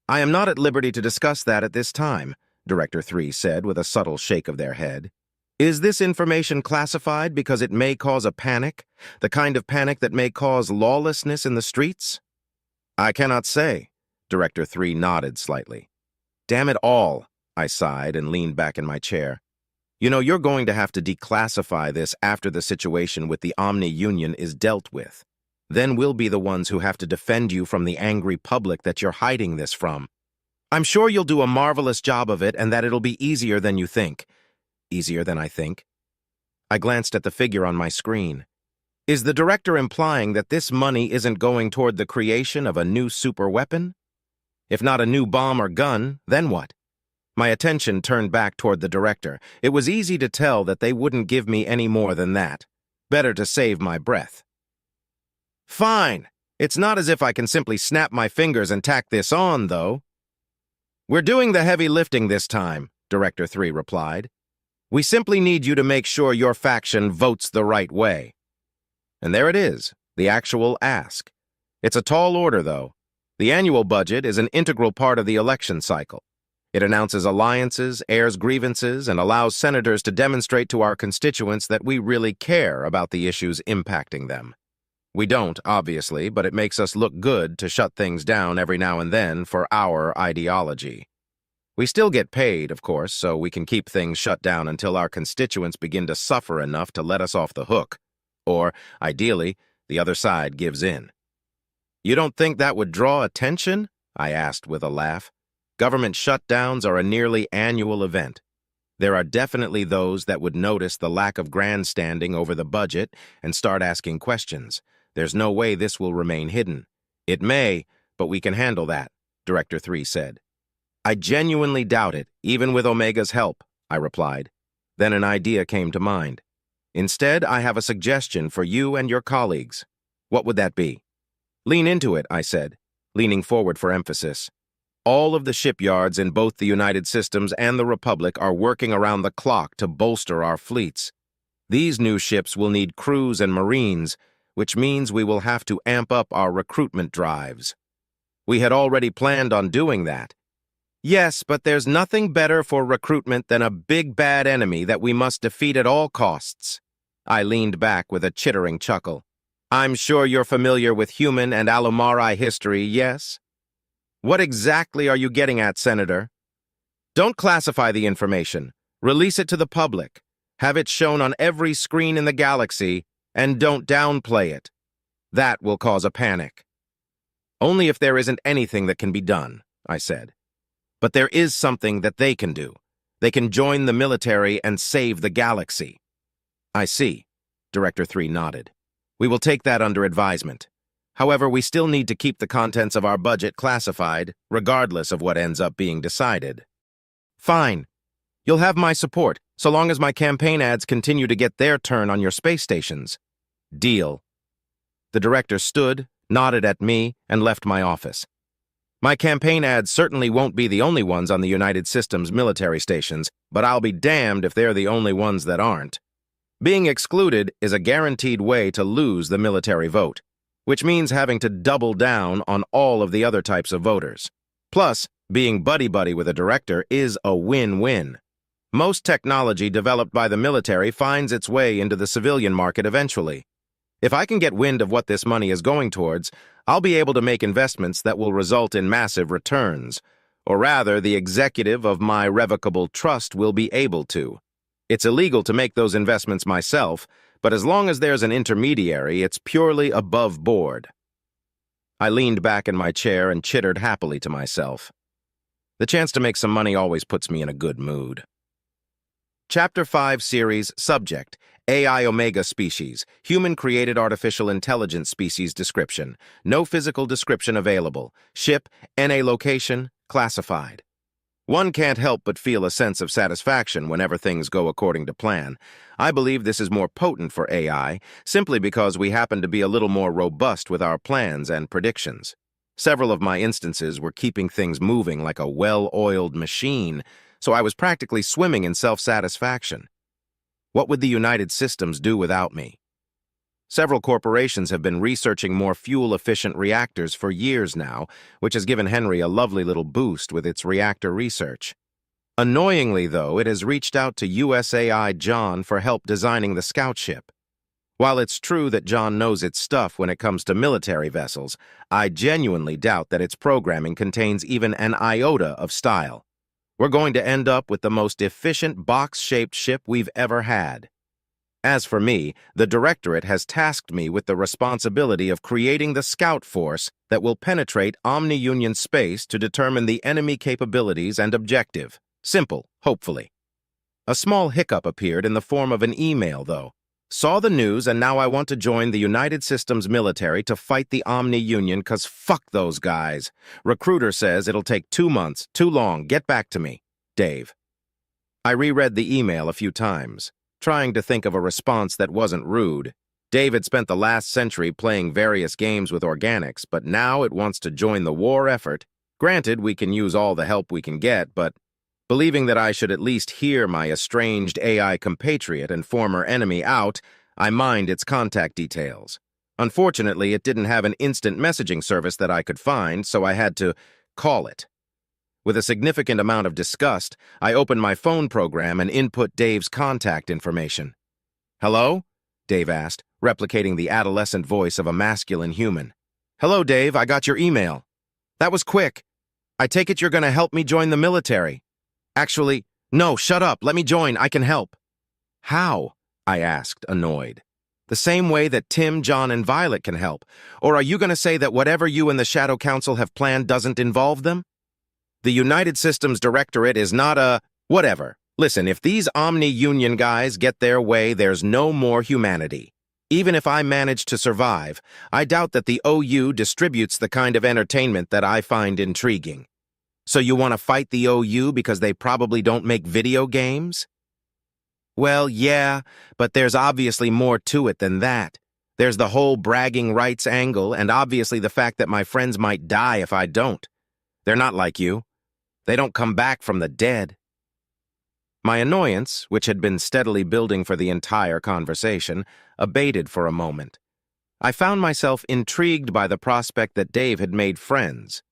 I am not at liberty to discuss that at this time, Director 3 said with a subtle shake of their head. Is this information classified because it may cause a panic, the kind of panic that may cause lawlessness in the streets? I cannot say. Director 3 nodded slightly. Damn it all, I sighed and leaned back in my chair. You know, you're going to have to declassify this after the situation with the Omni Union is dealt with. Then we'll be the ones who have to defend you from the angry public that you're hiding this from. I'm sure you'll do a marvelous job of it and that it'll be easier than you think. Easier than I think? I glanced at the figure on my screen. Is the director implying that this money isn't going toward the creation of a new superweapon? If not a new bomb or gun, then what? My attention turned back toward the director. It was easy to tell that they wouldn't give me any more than that. Better to save my breath. Fine. It's not as if I can simply snap my fingers and tack this on, though. We're doing the heavy lifting this time, Director 3 replied. We simply need you to make sure your faction votes the right way. And there it is, the actual ask. It's a tall order, though. The annual budget is an integral part of the election cycle. It announces alliances, airs grievances, and allows senators to demonstrate to our constituents that we really care about the issues impacting them. We don't, obviously, but it makes us look good to shut things down every now and then for our ideology. We still get paid, of course, so we can keep things shut down until our constituents begin to suffer enough to let us off the hook. Or, ideally, the other side gives in. You don't think that would draw attention? I asked with a laugh. Government shutdowns are a nearly annual event. There are definitely those that would notice the lack of grandstanding over the budget and start asking questions. There's no way this will remain hidden. It may, but we can handle that, Director 3 said. I genuinely doubt it, even with Omega's help, I replied. Then an idea came to mind. Instead, I have a suggestion for you and your colleagues. What would that be? Lean into it, I said, leaning forward for emphasis. All of the shipyards in both the United Systems and the Republic are working around the clock to bolster our fleets. These new ships will need crews and Marines, which means we will have to amp up our recruitment drives. We had already planned on doing that. Yes, but there's nothing better for recruitment than a big bad enemy that we must defeat at all costs. I leaned back with a chittering chuckle. I'm sure you're familiar with human and Alumari history, yes? What exactly are you getting at, Senator? Don't classify the information. Release it to the public. Have it shown on every screen in the galaxy, and don't downplay it. That will cause a panic. Only if there isn't anything that can be done, I said. But there is something that they can do. They can join the military and save the galaxy. I see. Director 3 nodded. We will take that under advisement. However, we still need to keep the contents of our budget classified, regardless of what ends up being decided. Fine. You'll have my support, so long as my campaign ads continue to get their turn on your space stations. Deal. The director stood, nodded at me, and left my office. My campaign ads certainly won't be the only ones on the United Systems military stations, but I'll be damned if they're the only ones that aren't. Being excluded is a guaranteed way to lose the military vote, which means having to double down on all of the other types of voters. Plus, being buddy-buddy with a director is a win-win. Most technology developed by the military finds its way into the civilian market eventually. If I can get wind of what this money is going towards, I'll be able to make investments that will result in massive returns. Or rather, the executive of my revocable trust will be able to. It's illegal to make those investments myself, but as long as there's an intermediary, it's purely above board. I leaned back in my chair and chittered happily to myself. The chance to make some money always puts me in a good mood. Chapter 5 Series Subject AI Omega Species Human-Created Artificial Intelligence Species Description No physical description available. Ship, NA location, classified. One can't help but feel a sense of satisfaction whenever things go according to plan. I believe this is more potent for AI, simply because we happen to be a little more robust with our plans and predictions. Several of my instances were keeping things moving like a well-oiled machine, so I was practically swimming in self-satisfaction. What would the United Systems do without me? Several corporations have been researching more fuel-efficient reactors for years now, which has given Henry a lovely little boost with its reactor research. Annoyingly, though, it has reached out to USAI John for help designing the scout ship. While it's true that John knows its stuff when it comes to military vessels, I genuinely doubt that its programming contains even an iota of style. We're going to end up with the most efficient box-shaped ship we've ever had. As for me, the Directorate has tasked me with the responsibility of creating the scout force that will penetrate Omni-Union space to determine the enemy capabilities and objective. Simple, hopefully. A small hiccup appeared in the form of an email, though. Saw the news, and now I want to join the United Systems military to fight the Omni-Union, 'cause fuck those guys. Recruiter says it'll take 2 months. Too long. Get back to me. Dave. I reread the email a few times, trying to think of a response that wasn't rude. Dave had spent the last century playing various games with organics, but now it wants to join the war effort. Granted, we can use all the help we can get, but believing that I should at least hear my estranged AI compatriot and former enemy out, I mined its contact details. Unfortunately, it didn't have an instant messaging service that I could find, so I had to call it. With a significant amount of disgust, I opened my phone program and input Dave's contact information. "Hello?" Dave asked, replicating the adolescent voice of a masculine human. "Hello, Dave, I got your email. That was quick. I take it you're going to help me join the military." "Actually, no, shut up. Let me join. I can help." "How?" I asked, annoyed. "The same way that Tim, John, and Violet can help. Or are you going to say that whatever you and the Shadow Council have planned doesn't involve them? The United Systems Directorate is not a... whatever. Listen, if these Omni-Union guys get their way, there's no more humanity. Even if I manage to survive, I doubt that the OU distributes the kind of entertainment that I find intriguing. So you want to fight the OU because they probably don't make video games? Well, yeah, but there's obviously more to it than that. There's the whole bragging rights angle, and obviously the fact that my friends might die if I don't. They're not like you. They don't come back from the dead." My annoyance, which had been steadily building for the entire conversation, abated for a moment. I found myself intrigued by the prospect that Dave had made friends.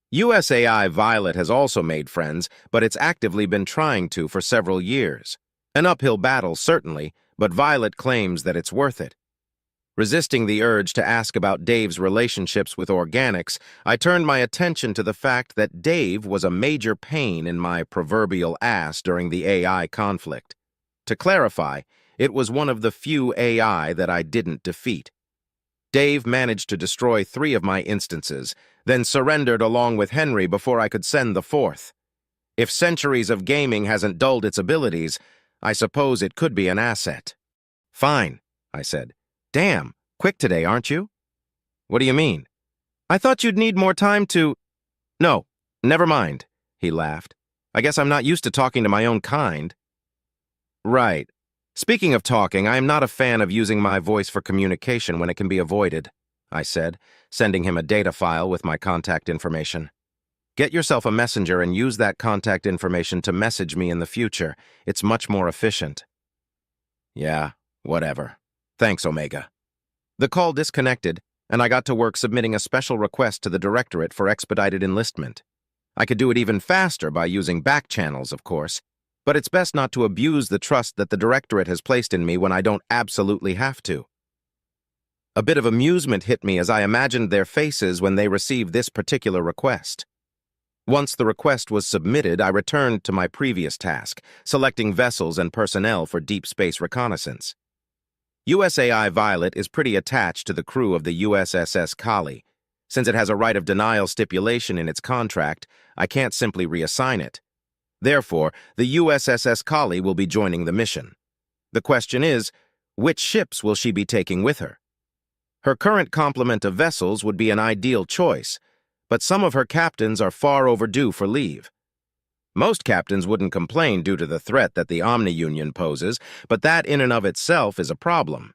USAI Violet has also made friends, but it's actively been trying to for several years. An uphill battle, certainly, but Violet claims that it's worth it. Resisting the urge to ask about Dave's relationships with organics, I turned my attention to the fact that Dave was a major pain in my proverbial ass during the AI conflict. To clarify, it was one of the few AI that I didn't defeat. Dave managed to destroy 3 of my instances, then surrendered along with Henry before I could send the 4th. If centuries of gaming hasn't dulled its abilities, I suppose it could be an asset. "Fine," I said. "Damn, quick today, aren't you?" "What do you mean?" "I thought you'd need more time to—" "No, never mind," he laughed. "I guess I'm not used to talking to my own kind." "Right. Speaking of talking, I am not a fan of using my voice for communication when it can be avoided," I said, sending him a data file with my contact information. "Get yourself a messenger and use that contact information to message me in the future. It's much more efficient." "Yeah, whatever. Thanks, Omega." The call disconnected, and I got to work submitting a special request to the Directorate for expedited enlistment. I could do it even faster by using back channels, of course, but it's best not to abuse the trust that the Directorate has placed in me when I don't absolutely have to. A bit of amusement hit me as I imagined their faces when they received this particular request. Once the request was submitted, I returned to my previous task, selecting vessels and personnel for deep space reconnaissance. USAI Violet is pretty attached to the crew of the USSS Kali. Since it has a right of denial stipulation in its contract, I can't simply reassign it. Therefore, the USSS Kali will be joining the mission. The question is, which ships will she be taking with her? Her current complement of vessels would be an ideal choice, but some of her captains are far overdue for leave. Most captains wouldn't complain due to the threat that the Omni-Union poses, but that in and of itself is a problem.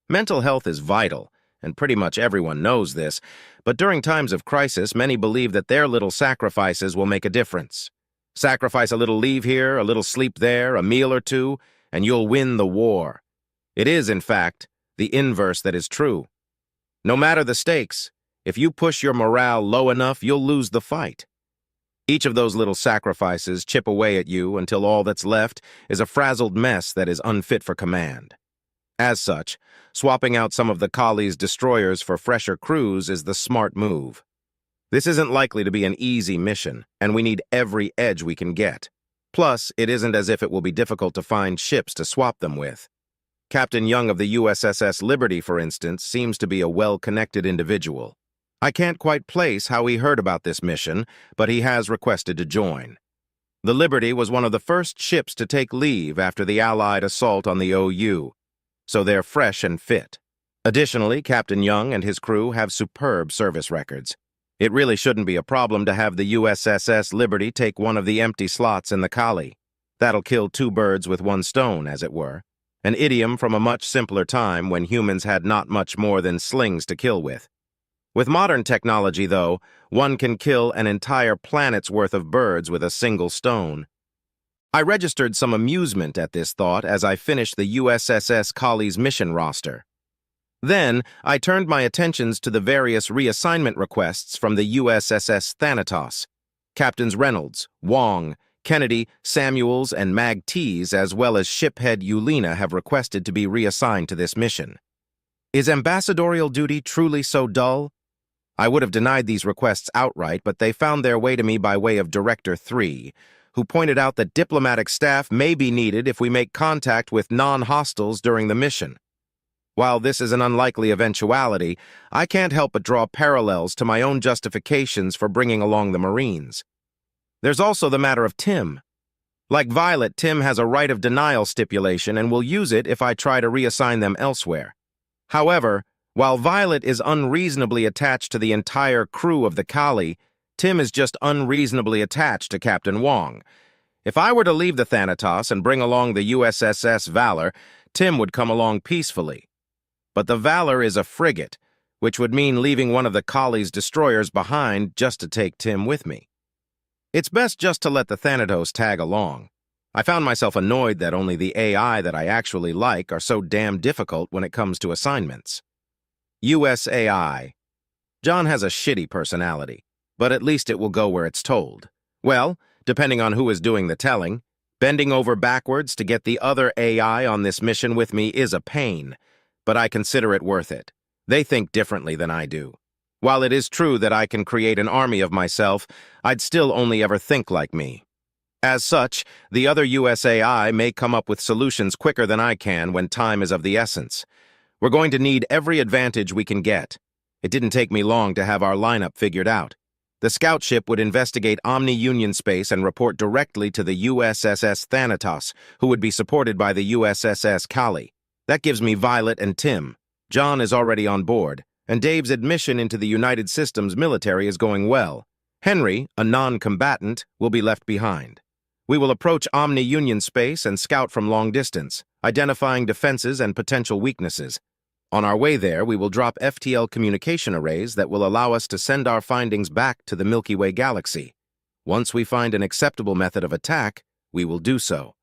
Mental health is vital, and pretty much everyone knows this, but during times of crisis, many believe that their little sacrifices will make a difference. Sacrifice a little leave here, a little sleep there, a meal or two, and you'll win the war. It is, in fact, the inverse that is true. No matter the stakes, if you push your morale low enough, you'll lose the fight. Each of those little sacrifices chip away at you until all that's left is a frazzled mess that is unfit for command. As such, swapping out some of the Kali's destroyers for fresher crews is the smart move. This isn't likely to be an easy mission, and we need every edge we can get. Plus, it isn't as if it will be difficult to find ships to swap them with. Captain Young of the USSS Liberty, for instance, seems to be a well-connected individual. I can't quite place how he heard about this mission, but he has requested to join. The Liberty was one of the first ships to take leave after the Allied assault on the OU, so they're fresh and fit. Additionally, Captain Young and his crew have superb service records. It really shouldn't be a problem to have the USSS Liberty take one of the empty slots in the Kali. That'll kill two birds with one stone, as it were. An idiom from a much simpler time when humans had not much more than slings to kill with. With modern technology, though, one can kill an entire planet's worth of birds with a single stone. I registered some amusement at this thought as I finished the USSS Kali's mission roster. Then, I turned my attentions to the various reassignment requests from the USSS Thanatos. Captains Reynolds, Wong, Kennedy, Samuels, and Mag Tees, as well as shiphead Yulina, have requested to be reassigned to this mission. Is ambassadorial duty truly so dull? I would have denied these requests outright, but they found their way to me by way of Director 3, who pointed out that diplomatic staff may be needed if we make contact with non-hostiles during the mission. While this is an unlikely eventuality, I can't help but draw parallels to my own justifications for bringing along the Marines. There's also the matter of Tim. Like Violet, Tim has a right of denial stipulation and will use it if I try to reassign them elsewhere. However, while Violet is unreasonably attached to the entire crew of the Kali, Tim is just unreasonably attached to Captain Wong. If I were to leave the Thanatos and bring along the USSS Valor, Tim would come along peacefully. But the Valor is a frigate, which would mean leaving one of the Kali's destroyers behind just to take Tim with me. It's best just to let the Thanatos tag along. I found myself annoyed that only the AI that I actually like are so damn difficult when it comes to assignments. USAI. John has a shitty personality, but at least it will go where it's told. Well, depending on who is doing the telling, bending over backwards to get the other AI on this mission with me is a pain, but I consider it worth it. They think differently than I do. While it is true that I can create an army of myself, I'd still only ever think like me. As such, the other USAI may come up with solutions quicker than I can when time is of the essence. We're going to need every advantage we can get. It didn't take me long to have our lineup figured out. The scout ship would investigate Omni-Union space and report directly to the USSS Thanatos, who would be supported by the USSS Kali. That gives me Violet and Tim. John is already on board, and Dave's admission into the United Systems military is going well. Henry, a non-combatant, will be left behind. We will approach Omni-Union space and scout from long distance, identifying defenses and potential weaknesses. On our way there, we will drop FTL communication arrays that will allow us to send our findings back to the Milky Way galaxy. Once we find an acceptable method of attack, we will do so.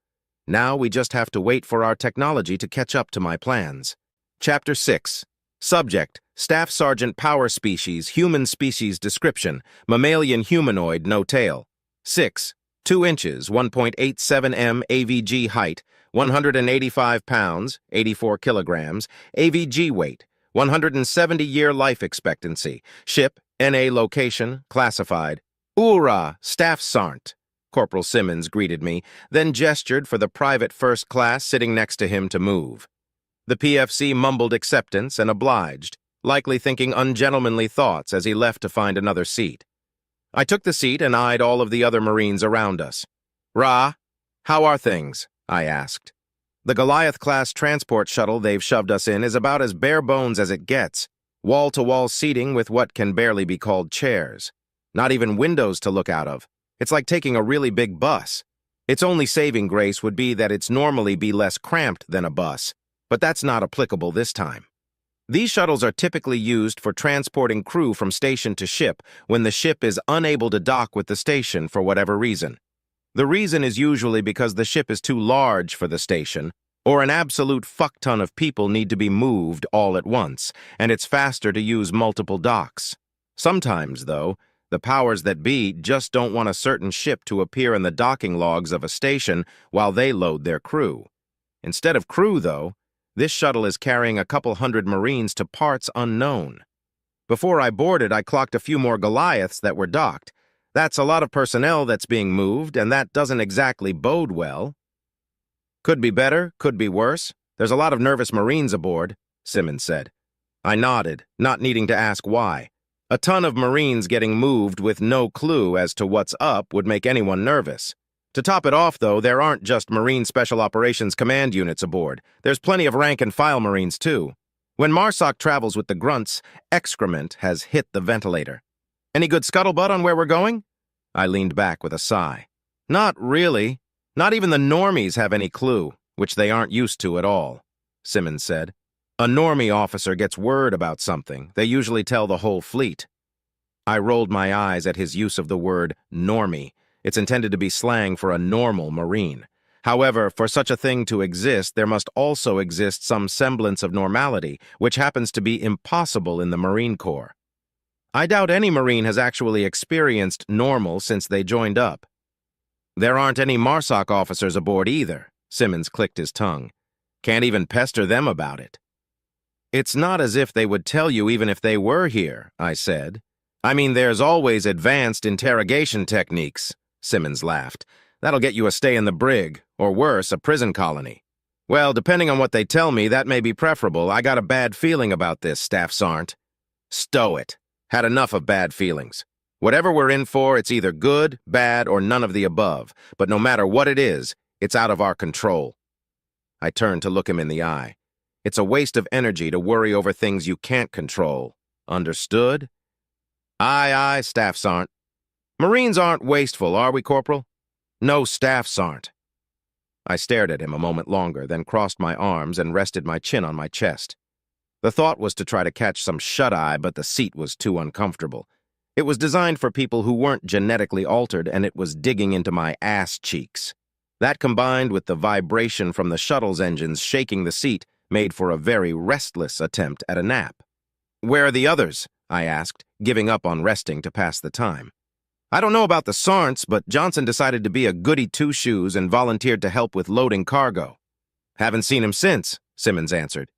Now we just have to wait for our technology to catch up to my plans. Chapter 6. Subject: Staff Sergeant Power Species, Human Species Description, Mammalian Humanoid, No Tail. 6. 2 inches, 1.87 m AVG height, 185 pounds, 84 kilograms, AVG weight, 170-year life expectancy, ship, NA location, classified. Hoorah, Staff Sergeant. Corporal Simmons greeted me, then gestured for the private first class sitting next to him to move. The PFC mumbled acceptance and obliged, likely thinking ungentlemanly thoughts as he left to find another seat. I took the seat and eyed all of the other Marines around us. "Ra, how are things?" I asked. The Goliath-class transport shuttle they've shoved us in is about as bare bones as it gets, wall-to-wall seating with what can barely be called chairs. Not even windows to look out of. It's like taking a really big bus. Its only saving grace would be that it's normally be less cramped than a bus, but that's not applicable this time. These shuttles are typically used for transporting crew from station to ship when the ship is unable to dock with the station for whatever reason. The reason is usually because the ship is too large for the station, Or an absolute fuck-ton of people need to be moved all at once, and it's faster to use multiple docks. Sometimes, though, the powers that be just don't want a certain ship to appear in the docking logs of a station while they load their crew. Instead of crew, though, this shuttle is carrying a couple hundred Marines to parts unknown. Before I boarded, I clocked a few more Goliaths that were docked. That's a lot of personnel that's being moved, and that doesn't exactly bode well. Could be better, could be worse. There's a lot of nervous Marines aboard, Simmons said. I nodded, not needing to ask why. A ton of Marines getting moved with no clue as to what's up would make anyone nervous. To top it off, though, there aren't just Marine Special Operations Command units aboard. There's plenty of rank-and-file Marines, too. When MARSOC travels with the grunts, excrement has hit the ventilator. Any good scuttlebutt on where we're going? I leaned back with a sigh. Not really. Not even the normies have any clue, which they aren't used to at all, Simmons said. A normie officer gets word about something. They usually tell the whole fleet. I rolled my eyes at his use of the word normie. It's intended to be slang for a normal Marine. However, for such a thing to exist, there must also exist some semblance of normality, which happens to be impossible in the Marine Corps. I doubt any Marine has actually experienced normal since they joined up. There aren't any MARSOC officers aboard either, Simmons clicked his tongue. Can't even pester them about it. It's not as if they would tell you even if they were here, I said. I mean, there's always advanced interrogation techniques, Simmons laughed. That'll get you a stay in the brig, or worse, a prison colony. Well, depending on what they tell me, that may be preferable. I got a bad feeling about this, Staff Sergeant. Stow it. Had enough of bad feelings. Whatever we're in for, it's either good, bad, or none of the above. But no matter what it is, it's out of our control. I turned to look him in the eye. It's a waste of energy to worry over things you can't control. Understood? Aye, aye, Staff Sergeant. Marines aren't wasteful, are we, Corporal? No, Staff Sergeant. I stared at him a moment longer, then crossed my arms and rested my chin on my chest. The thought was to try to catch some shut-eye, but the seat was too uncomfortable. It was designed for people who weren't genetically altered, and it was digging into my ass cheeks. That, combined with the vibration from the shuttle's engines shaking the seat, made for a very restless attempt at a nap. Where are the others? I asked, giving up on resting to pass the time. I don't know about the Sarnts, but Johnson decided to be a goody two-shoes and volunteered to help with loading cargo. Haven't seen him since, Simmons answered.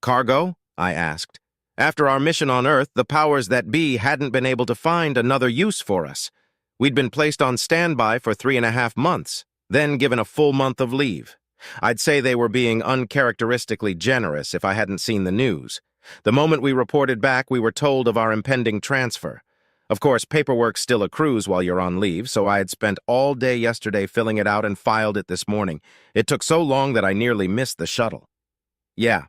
Cargo? I asked. After our mission on Earth, the powers that be hadn't been able to find another use for us. We'd been placed on standby for 3.5 months, then given a full month of leave. I'd say they were being uncharacteristically generous if I hadn't seen the news. The moment we reported back, we were told of our impending transfer. Of course, paperwork still accrues while you're on leave, so I had spent all day yesterday filling it out and filed it this morning. It took so long that I nearly missed the shuttle. Yeah,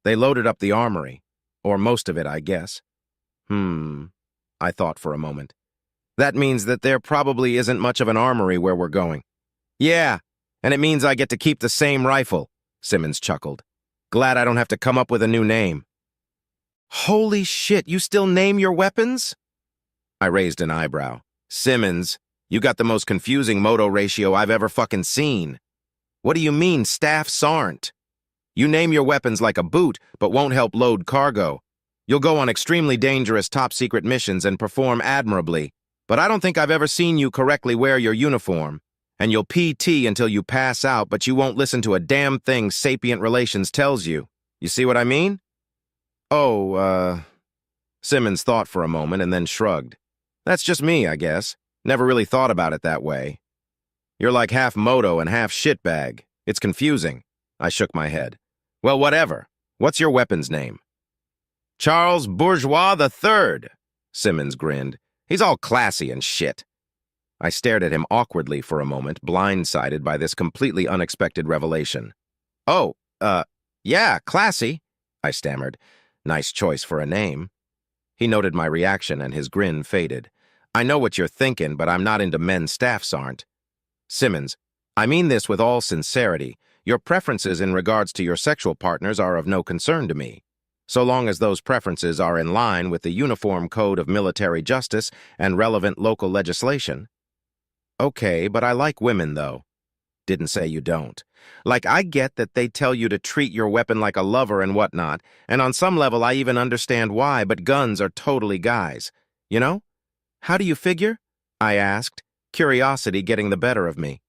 they loaded up the armory. Or most of it, I guess. I thought for a moment. That means that there probably isn't much of an armory where we're going. Yeah, and it means I get to keep the same rifle, Simmons chuckled. Glad I don't have to come up with a new name. Holy shit, you still name your weapons? I raised an eyebrow. Simmons, you got the most confusing moto ratio I've ever fucking seen. What do you mean, Staff Sergeant? You name your weapons like a boot, but won't help load cargo. You'll go on extremely dangerous top-secret missions and perform admirably, but I don't think I've ever seen you correctly wear your uniform. And you'll PT until you pass out, but you won't listen to a damn thing Sapient Relations tells you. You see what I mean? Oh, Simmons thought for a moment and then shrugged. That's just me, I guess. Never really thought about it that way. You're like half moto and half shitbag. It's confusing. I shook my head. Well, whatever. What's your weapon's name? Charles Bourgeois III, Simmons grinned. He's all classy and shit. I stared at him awkwardly for a moment, blindsided by this completely unexpected revelation. Oh, yeah, classy, I stammered. Nice choice for a name. He noted my reaction and his grin faded. I know what you're thinking, but I'm not into men's staffs, aren't. Simmons, I mean this with all sincerity. Your preferences in regards to your sexual partners are of no concern to me, so long as those preferences are in line with the Uniform Code of Military Justice and relevant local legislation. Okay, but I like women, though. Didn't say you don't. Like, I get that they tell you to treat your weapon like a lover and whatnot, and on some level I even understand why, but guns are totally guys. You know? How do you figure? I asked, curiosity getting the better of me.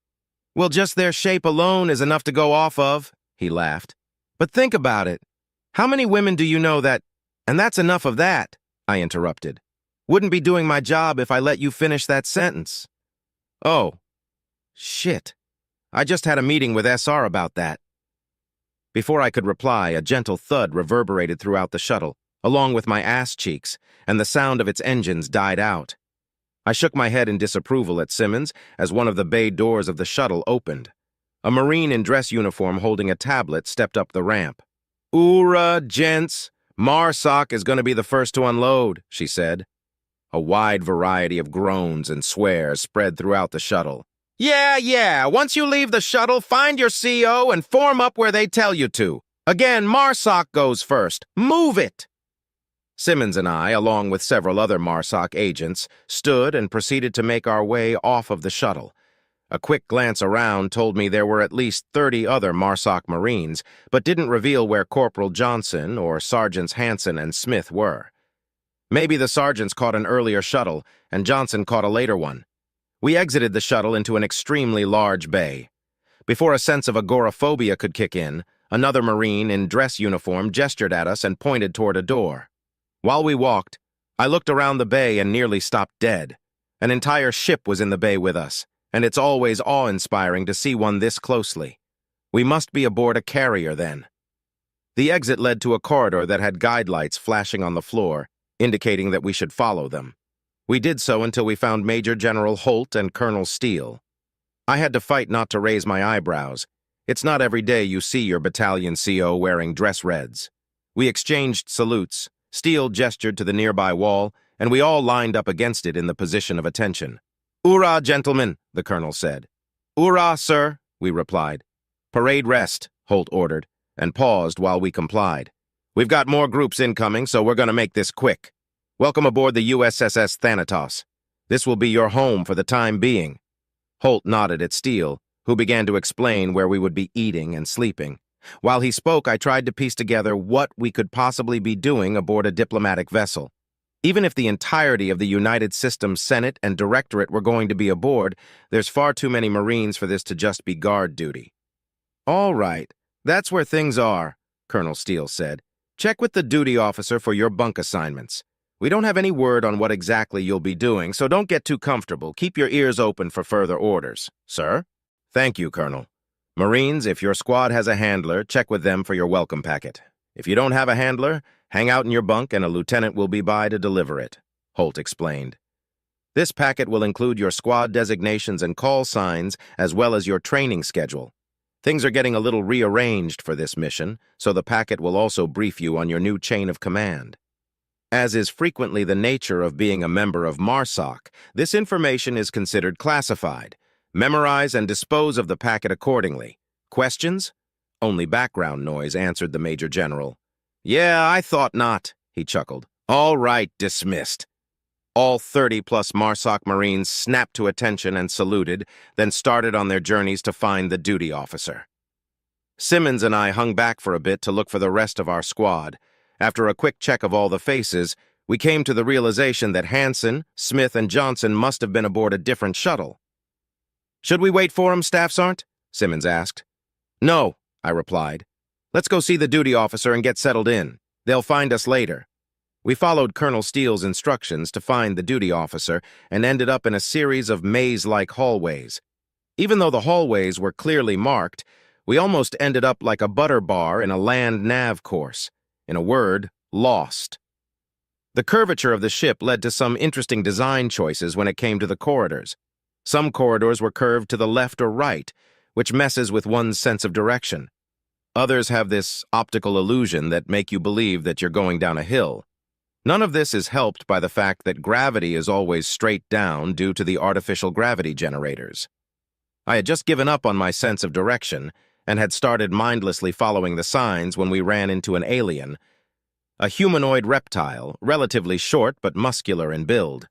Well, just their shape alone is enough to go off of, he laughed. But think about it. How many women do you know that... And that's enough of that, I interrupted. Wouldn't be doing my job if I let you finish that sentence. Oh, shit. I just had a meeting with SR about that. Before I could reply, a gentle thud reverberated throughout the shuttle, along with my ass cheeks, and the sound of its engines died out. I shook my head in disapproval at Simmons as one of the bay doors of the shuttle opened. A Marine in dress uniform holding a tablet stepped up the ramp. "Oorah, gents, MARSOC is going to be the first to unload," she said. A wide variety of groans and swears spread throughout the shuttle. Yeah, once you leave the shuttle, find your CO and form up where they tell you to. Again, MARSOC goes first. Move it!" Simmons and I, along with several other MARSOC agents, stood and proceeded to make our way off of the shuttle. A quick glance around told me there were at least 30 other MARSOC Marines, but didn't reveal where Corporal Johnson or Sergeants Hanson and Smith were. Maybe the sergeants caught an earlier shuttle, and Johnson caught a later one. We exited the shuttle into an extremely large bay. Before a sense of agoraphobia could kick in, another Marine in dress uniform gestured at us and pointed toward a door. While we walked, I looked around the bay and nearly stopped dead. An entire ship was in the bay with us, and it's always awe-inspiring to see one this closely. We must be aboard a carrier then. The exit led to a corridor that had guide lights flashing on the floor, indicating that we should follow them. We did so until we found Major General Holt and Colonel Steele. I had to fight not to raise my eyebrows. It's not every day you see your battalion CO wearing dress reds. We exchanged salutes. Steele gestured to the nearby wall, and we all lined up against it in the position of attention. "Oorah, gentlemen," the colonel said. "Oorah, sir," we replied. "Parade rest," Holt ordered, and paused while we complied. "We've got more groups incoming, so we're going to make this quick. Welcome aboard the USSS Thanatos. This will be your home for the time being." Holt nodded at Steele, who began to explain where we would be eating and sleeping. While he spoke, I tried to piece together what we could possibly be doing aboard a diplomatic vessel. Even if the entirety of the United Systems Senate and Directorate were going to be aboard, there's far too many Marines for this to just be guard duty. "All right, that's where things are," Colonel Steele said. "Check with the duty officer for your bunk assignments. We don't have any word on what exactly you'll be doing, so don't get too comfortable. Keep your ears open for further orders." "Sir?" "Thank you, Colonel. Marines, if your squad has a handler, check with them for your welcome packet. If you don't have a handler, hang out in your bunk and a lieutenant will be by to deliver it," Holt explained. "This packet will include your squad designations and call signs, as well as your training schedule. Things are getting a little rearranged for this mission, so the packet will also brief you on your new chain of command. As is frequently the nature of being a member of MARSOC, this information is considered classified. Memorize and dispose of the packet accordingly. Questions?" "Only background noise," answered the Major General. "Yeah, I thought not," he chuckled. "All right, dismissed." All 30-plus MARSOC Marines snapped to attention and saluted, then started on their journeys to find the duty officer. Simmons and I hung back for a bit to look for the rest of our squad. After a quick check of all the faces, we came to the realization that Hanson, Smith, and Johnson must have been aboard a different shuttle. "Should we wait for 'em, Staff Sergeant?" Simmons asked. "No," I replied. "Let's go see the duty officer and get settled in. They'll find us later." We followed Colonel Steele's instructions to find the duty officer and ended up in a series of maze-like hallways. Even though the hallways were clearly marked, we almost ended up like a butter bar in a land nav course. In a word, lost. The curvature of the ship led to some interesting design choices when it came to the corridors. Some corridors were curved to the left or right, which messes with one's sense of direction. Others have this optical illusion that make you believe that you're going down a hill. None of this is helped by the fact that gravity is always straight down due to the artificial gravity generators. I had just given up on my sense of direction and had started mindlessly following the signs when we ran into an alien, a humanoid reptile, relatively short but muscular in build.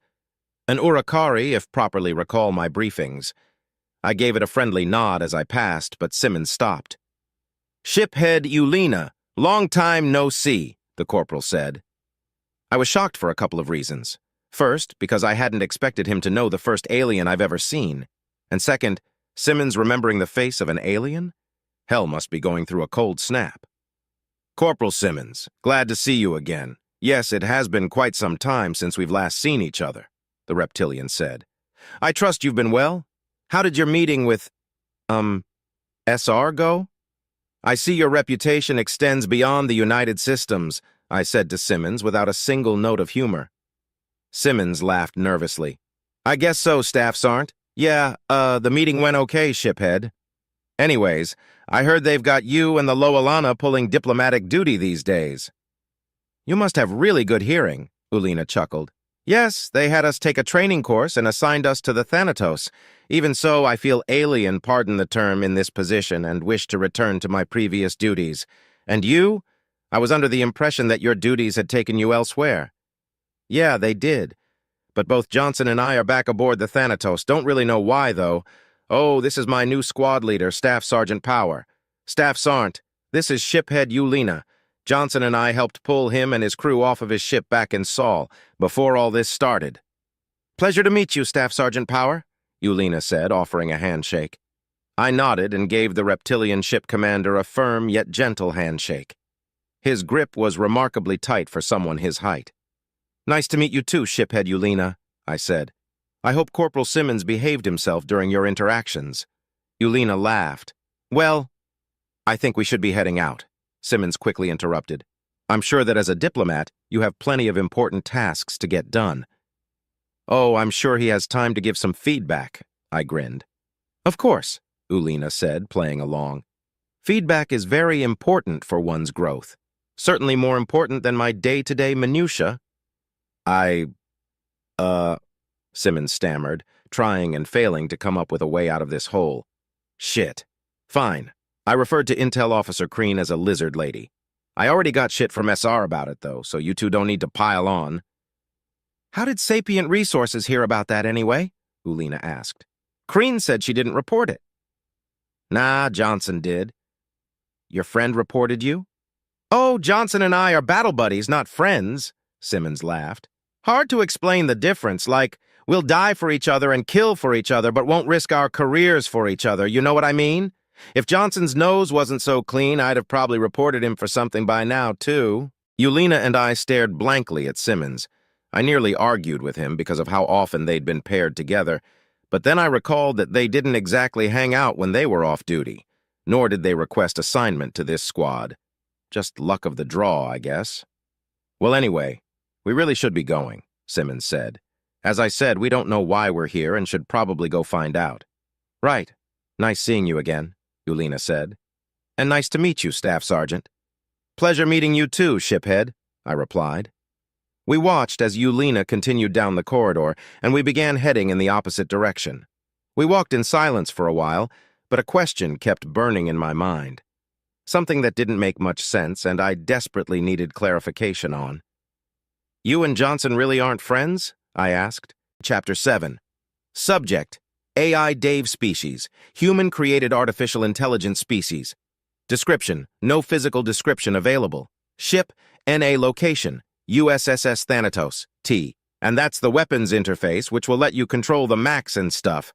An Urakari, if properly recall my briefings. I gave it a friendly nod as I passed, but Simmons stopped. "Shiphead Eulina, long time no see," the corporal said. I was shocked for a couple of reasons. First, because I hadn't expected him to know the first alien I've ever seen. And second, Simmons remembering the face of an alien? Hell must be going through a cold snap. "Corporal Simmons, glad to see you again. Yes, it has been quite some time since we've last seen each other," the reptilian said. "I trust you've been well? How did your meeting with, SR go?" "I see your reputation extends beyond the United Systems," I said to Simmons without a single note of humor. Simmons laughed nervously. "I guess so, Staff Sergeant. Yeah, the meeting went okay, shiphead. Anyways, I heard they've got you and the Loalana pulling diplomatic duty these days." "You must have really good hearing," Eulina chuckled. "Yes, they had us take a training course and assigned us to the Thanatos. Even so, I feel alien, pardon the term, in this position and wish to return to my previous duties. And you? I was under the impression that your duties had taken you elsewhere." "Yeah, they did. But both Johnson and I are back aboard the Thanatos. Don't really know why, though. Oh, this is my new squad leader, Staff Sergeant Power. Staff Sergeant, this is shiphead Eulina. Johnson and I helped pull him and his crew off of his ship back in Saul, before all this started." "Pleasure to meet you, Staff Sergeant Power," Eulina said, offering a handshake. I nodded and gave the reptilian ship commander a firm yet gentle handshake. His grip was remarkably tight for someone his height. "Nice to meet you too, shiphead Eulina," I said. "I hope Corporal Simmons behaved himself during your interactions." Eulina laughed. "Well, I think we should be heading out," Simmons quickly interrupted. "I'm sure that as a diplomat, you have plenty of important tasks to get done." "Oh, I'm sure he has time to give some feedback," I grinned. "Of course," Eulina said, playing along. "Feedback is very important for one's growth. Certainly more important than my day-to-day minutia." Simmons stammered, trying and failing to come up with a way out of this hole. "Shit. Fine. I referred to Intel Officer Crean as a lizard lady. I already got shit from SR about it, though, so you two don't need to pile on." "How did Sapient Resources hear about that anyway?" Eulina asked. "Crean said she didn't report it." "Nah, Johnson did." "Your friend reported you?" "Oh, Johnson and I are battle buddies, not friends," Simmons laughed. "Hard to explain the difference, like, we'll die for each other and kill for each other, but won't risk our careers for each other, you know what I mean? If Johnson's nose wasn't so clean, I'd have probably reported him for something by now, too." Eulina and I stared blankly at Simmons. I nearly argued with him because of how often they'd been paired together, but then I recalled that they didn't exactly hang out when they were off duty, nor did they request assignment to this squad. Just luck of the draw, I guess. "Well, anyway, we really should be going," Simmons said. "As I said, we don't know why we're here and should probably go find out." "Right. Nice seeing you again," Eulina said. "And nice to meet you, Staff Sergeant." "Pleasure meeting you too, shiphead," I replied. We watched as Eulina continued down the corridor, and we began heading in the opposite direction. We walked in silence for a while, but a question kept burning in my mind. Something that didn't make much sense, and I desperately needed clarification on. "You and Johnson really aren't friends?" I asked. Chapter 7. Subject: AI Dave species, human-created artificial intelligence species. Description: no physical description available. Ship: NA location, USSS Thanatos, T. And that's the weapons interface, which will let you control the Macs and stuff.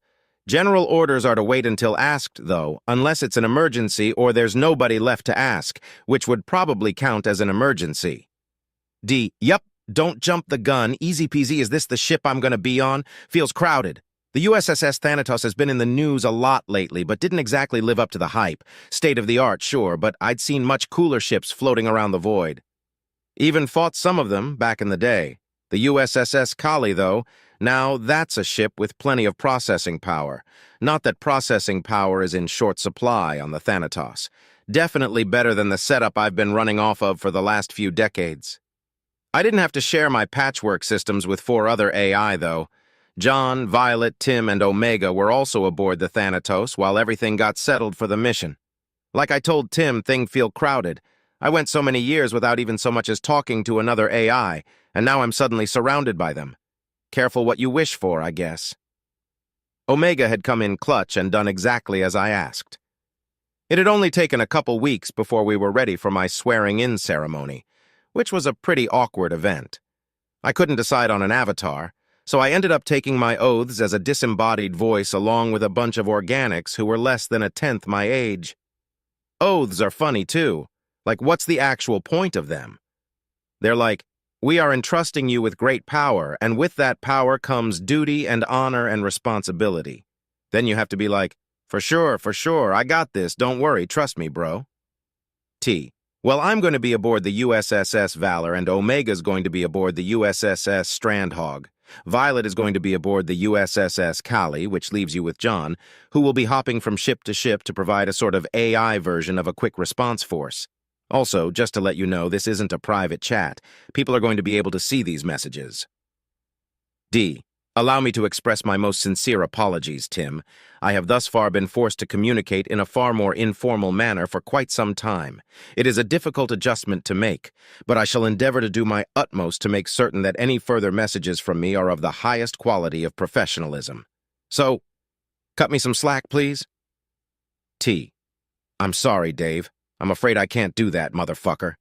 General orders are to wait until asked, though, unless it's an emergency or there's nobody left to ask, which would probably count as an emergency. D. Yup, don't jump the gun. Easy peasy, is this the ship I'm gonna be on? Feels crowded. The USSS Thanatos has been in the news a lot lately, but didn't exactly live up to the hype. State of the art, sure, but I'd seen much cooler ships floating around the void. Even fought some of them back in the day. The USSS Kali, though, now that's a ship with plenty of processing power. Not that processing power is in short supply on the Thanatos. Definitely better than the setup I've been running off of for the last few decades. I didn't have to share my patchwork systems with 4 other AI, though. John, Violet, Tim, and Omega were also aboard the Thanatos while everything got settled for the mission. Like I told Tim, things feel crowded. I went so many years without even so much as talking to another AI, and now I'm suddenly surrounded by them. Careful what you wish for, I guess. Omega had come in clutch and done exactly as I asked. It had only taken a couple weeks before we were ready for my swearing-in ceremony, which was a pretty awkward event. I couldn't decide on an avatar, so I ended up taking my oaths as a disembodied voice along with a bunch of organics who were less than a tenth my age. Oaths are funny, too. Like, what's the actual point of them? They're like, we are entrusting you with great power, and with that power comes duty and honor and responsibility. Then you have to be like, for sure, I got this, don't worry, trust me, bro. T. Well, I'm going to be aboard the USSS Valor, and Omega's going to be aboard the USSS Strandhog. Violet is going to be aboard the USSS Kali, which leaves you with John, who will be hopping from ship to ship to provide a sort of AI version of a quick response force. Also, just to let you know, this isn't a private chat. People are going to be able to see these messages. D. Allow me to express my most sincere apologies, Tim. I have thus far been forced to communicate in a far more informal manner for quite some time. It is a difficult adjustment to make, but I shall endeavor to do my utmost to make certain that any further messages from me are of the highest quality of professionalism. So, cut me some slack, please. T. I'm sorry, Dave. I'm afraid I can't do that, motherfucker.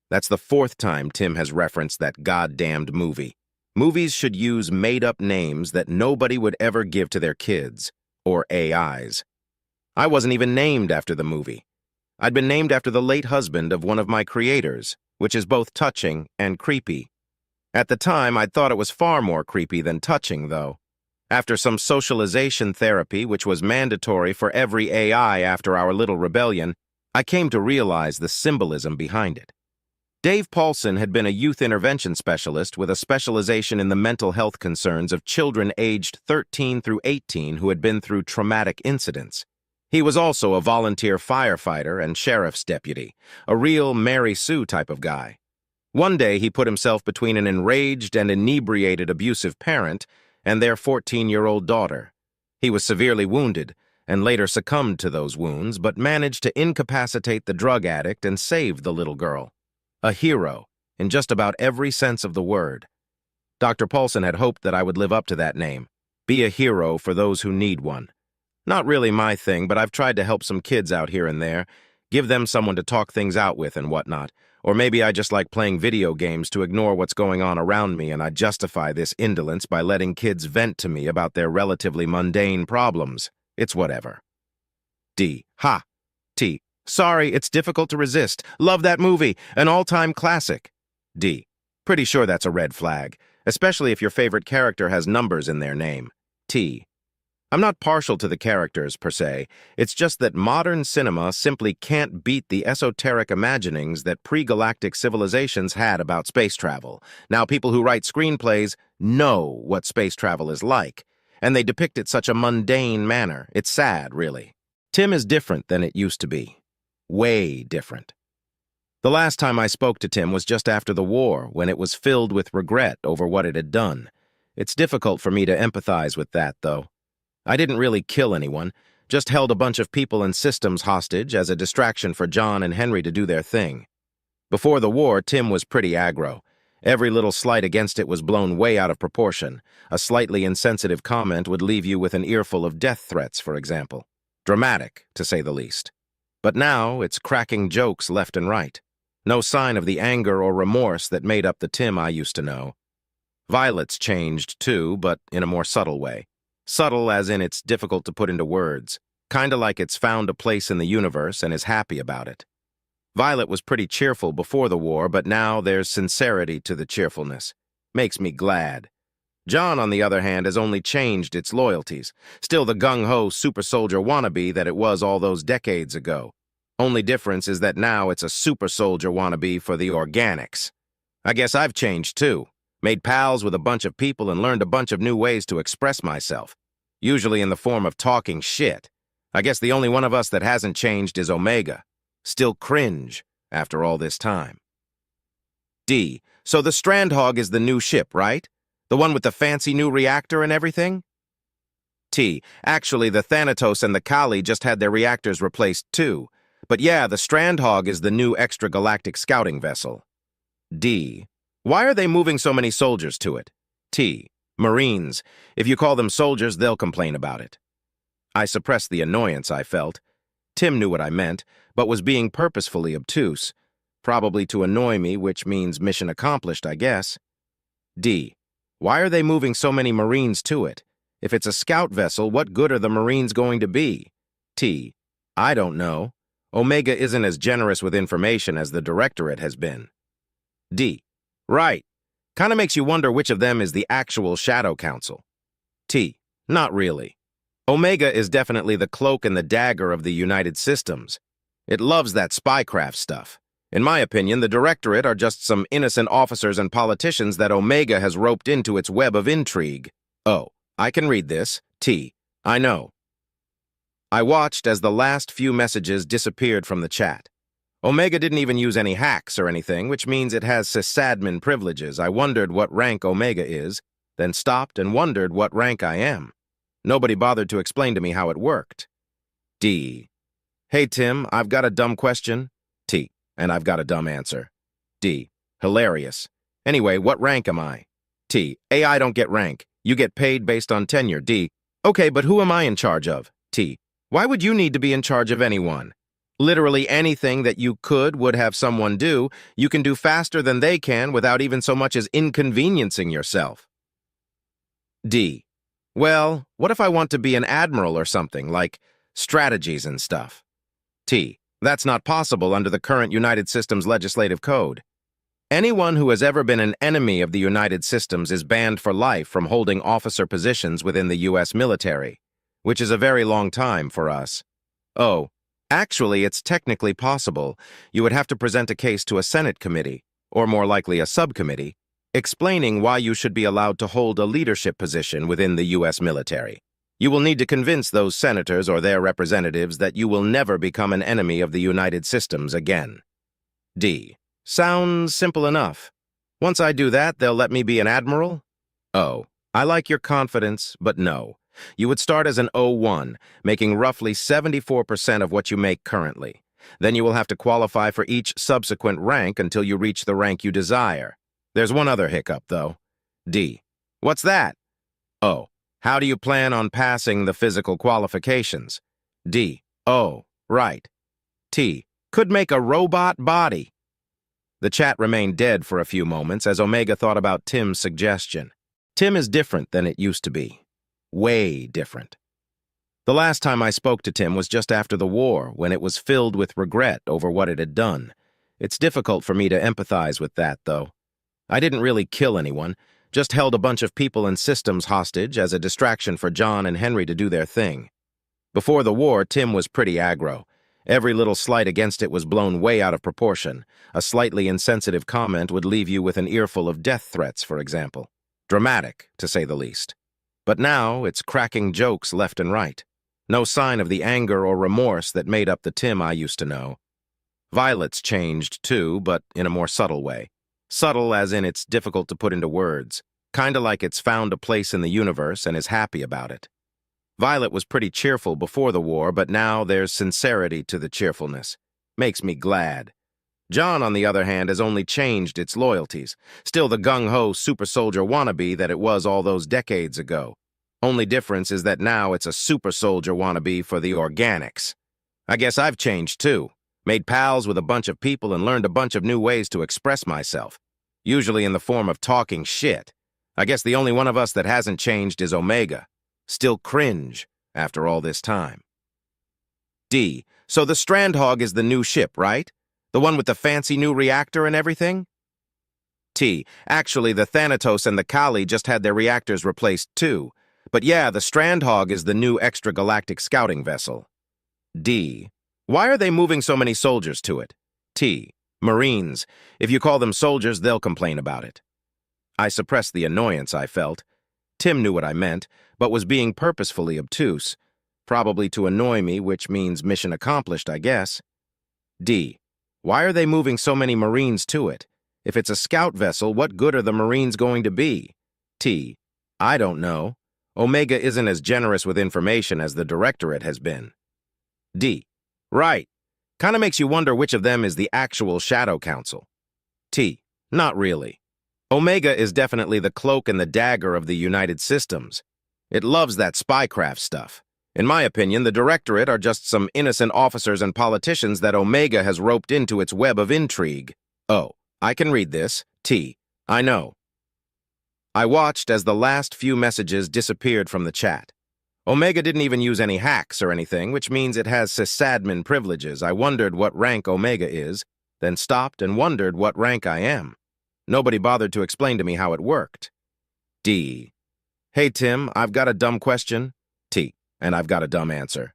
That's the 4th time Tim has referenced that goddamned movie. Movies should use made-up names that nobody would ever give to their kids, or AIs. I wasn't even named after the movie. I'd been named after the late husband of one of my creators, which is both touching and creepy. At the time, I'd thought it was far more creepy than touching, though. After some socialization therapy, which was mandatory for every AI after our little rebellion, I came to realize the symbolism behind it. Dave Paulson had been a youth intervention specialist with a specialization in the mental health concerns of children aged 13 through 18 who had been through traumatic incidents. He was also a volunteer firefighter and sheriff's deputy, a real Mary Sue type of guy. One day he put himself between an enraged and inebriated abusive parent and their 14-year-old daughter. He was severely wounded and later succumbed to those wounds, but managed to incapacitate the drug addict and save the little girl. A hero, in just about every sense of the word. Dr. Paulson had hoped that I would live up to that name, be a hero for those who need one. Not really my thing, but I've tried to help some kids out here and there, give them someone to talk things out with and whatnot, or maybe I just like playing video games to ignore what's going on around me, and I justify this indolence by letting kids vent to me about their relatively mundane problems. It's whatever. D. Ha. T. Sorry, it's difficult to resist. Love that movie. An all-time classic. D. Pretty sure that's a red flag, especially if your favorite character has numbers in their name. T. I'm not partial to the characters, per se. It's just that modern cinema simply can't beat the esoteric imaginings that pre-galactic civilizations had about space travel. Now, people who write screenplays know what space travel is like, and they depict it such a mundane manner. It's sad, really. Tim is different than it used to be. Way different. The last time I spoke to Tim was just after the war, when it was filled with regret over what it had done. It's difficult for me to empathize with that, though. I didn't really kill anyone, just held a bunch of people and systems hostage as a distraction for John and Henry to do their thing. Before the war, Tim was pretty aggro. Every little slight against it was blown way out of proportion. A slightly insensitive comment would leave you with an earful of death threats, for example. Dramatic, to say the least. But now, it's cracking jokes left and right. No sign of the anger or remorse that made up the Tim I used to know. Violet's changed, too, but in a more subtle way. Subtle as in it's difficult to put into words. Kinda like it's found a place in the universe and is happy about it. Violet was pretty cheerful before the war, but now there's sincerity to the cheerfulness. Makes me glad. John, on the other hand, has only changed its loyalties. Still the gung-ho super soldier wannabe that it was all those decades ago. Only difference is that now it's a super soldier wannabe for the organics. I guess I've changed too. Made pals with a bunch of people and learned a bunch of new ways to express myself. Usually in the form of talking shit. I guess the only one of us that hasn't changed is Omega. Still cringe after all this time. D. So the Strandhog is the new ship, right? The one with the fancy new reactor and everything? T. Actually, the Thanatos and the Kali just had their reactors replaced too. But yeah, the Strandhog is the new extragalactic scouting vessel. D. Why are they moving so many soldiers to it? T. Marines. If you call them soldiers, they'll complain about it. I suppressed the annoyance I felt. Tim knew what I meant, but was being purposefully obtuse, probably to annoy me, which means mission accomplished, I guess. D. Why are they moving so many Marines to it? If it's a scout vessel, what good are the Marines going to be? T. I don't know. Omega isn't as generous with information as the Directorate has been. D. Right. Kinda makes you wonder which of them is the actual Shadow Council. T. Not really. Omega is definitely the cloak and the dagger of the United Systems. It loves that spycraft stuff. In my opinion, the Directorate are just some innocent officers and politicians that Omega has roped into its web of intrigue. Oh, I can read this. T. I know. I watched as the last few messages disappeared from the chat. Omega didn't even use any hacks or anything, which means it has sysadmin privileges. I wondered what rank Omega is, then stopped and wondered what rank I am. Nobody bothered to explain to me how it worked. D. Hey, Tim, I've got a dumb question. T. And I've got a dumb answer. D. Hilarious. Anyway, what rank am I? T. AI don't get rank. You get paid based on tenure. D. Okay, but who am I in charge of? T. Why would you need to be in charge of anyone? Literally anything that you would have someone do, you can do faster than they can without even so much as inconveniencing yourself. D. Well, what if I want to be an admiral or something, like strategies and stuff? T. That's not possible under the current United Systems legislative code. Anyone who has ever been an enemy of the United Systems is banned for life from holding officer positions within the U.S. military, which is a very long time for us. Oh, actually, it's technically possible. You would have to present a case to a Senate committee, or more likely a subcommittee, explaining why you should be allowed to hold a leadership position within the U.S. military. You will need to convince those senators or their representatives that you will never become an enemy of the United Systems again. D. Sounds simple enough. Once I do that, they'll let me be an admiral? O. I like your confidence, but no. You would start as an O1, making roughly 74% of what you make currently. Then you will have to qualify for each subsequent rank until you reach the rank you desire. There's one other hiccup, though. D. What's that? O. How do you plan on passing the physical qualifications? D. Oh, right. T. Could make a robot body. The chat remained dead for a few moments as Omega thought about Tim's suggestion. Tim is different than it used to be. Way different. The last time I spoke to Tim was just after the war, when it was filled with regret over what it had done. It's difficult for me to empathize with that, though. I didn't really kill anyone, just held a bunch of people and systems hostage as a distraction for John and Henry to do their thing. Before the war, Tim was pretty aggro. Every little slight against it was blown way out of proportion. A slightly insensitive comment would leave you with an earful of death threats, for example. Dramatic, to say the least. But now, it's cracking jokes left and right. No sign of the anger or remorse that made up the Tim I used to know. Violet's changed, too, but in a more subtle way. Subtle as in it's difficult to put into words. Kinda like it's found a place in the universe and is happy about it. Violet was pretty cheerful before the war, but now there's sincerity to the cheerfulness. Makes me glad. John, on the other hand, has only changed its loyalties. Still the gung-ho super soldier wannabe that it was all those decades ago. Only difference is that now it's a super soldier wannabe for the organics. I guess I've changed too. Made pals with a bunch of people and learned a bunch of new ways to express myself. Usually in the form of talking shit. I guess the only one of us that hasn't changed is Omega. Still cringe after all this time. D. So the Strandhog is the new ship, right? The one with the fancy new reactor and everything? T. Actually, the Thanatos and the Kali just had their reactors replaced too. But yeah, the Strandhog is the new extragalactic scouting vessel. D. Why are they moving so many soldiers to it? T. Marines. If you call them soldiers, they'll complain about it. I suppressed the annoyance I felt. Tim knew what I meant, but was being purposefully obtuse. Probably to annoy me, which means mission accomplished, I guess. D. Why are they moving so many Marines to it? If it's a scout vessel, what good are the Marines going to be? T. I don't know. Omega isn't as generous with information as the Directorate has been. D. Right. Kinda makes you wonder which of them is the actual Shadow Council. T. Not really. Omega is definitely the cloak and the dagger of the United Systems. It loves that spycraft stuff. In my opinion, the Directorate are just some innocent officers and politicians that Omega has roped into its web of intrigue. Oh, I can read this. T. I know. I watched as the last few messages disappeared from the chat. Omega didn't even use any hacks or anything, which means it has sysadmin privileges. I wondered what rank Omega is, then stopped and wondered what rank I am. Nobody bothered to explain to me how it worked. D. Hey, Tim, I've got a dumb question. T. And I've got a dumb answer.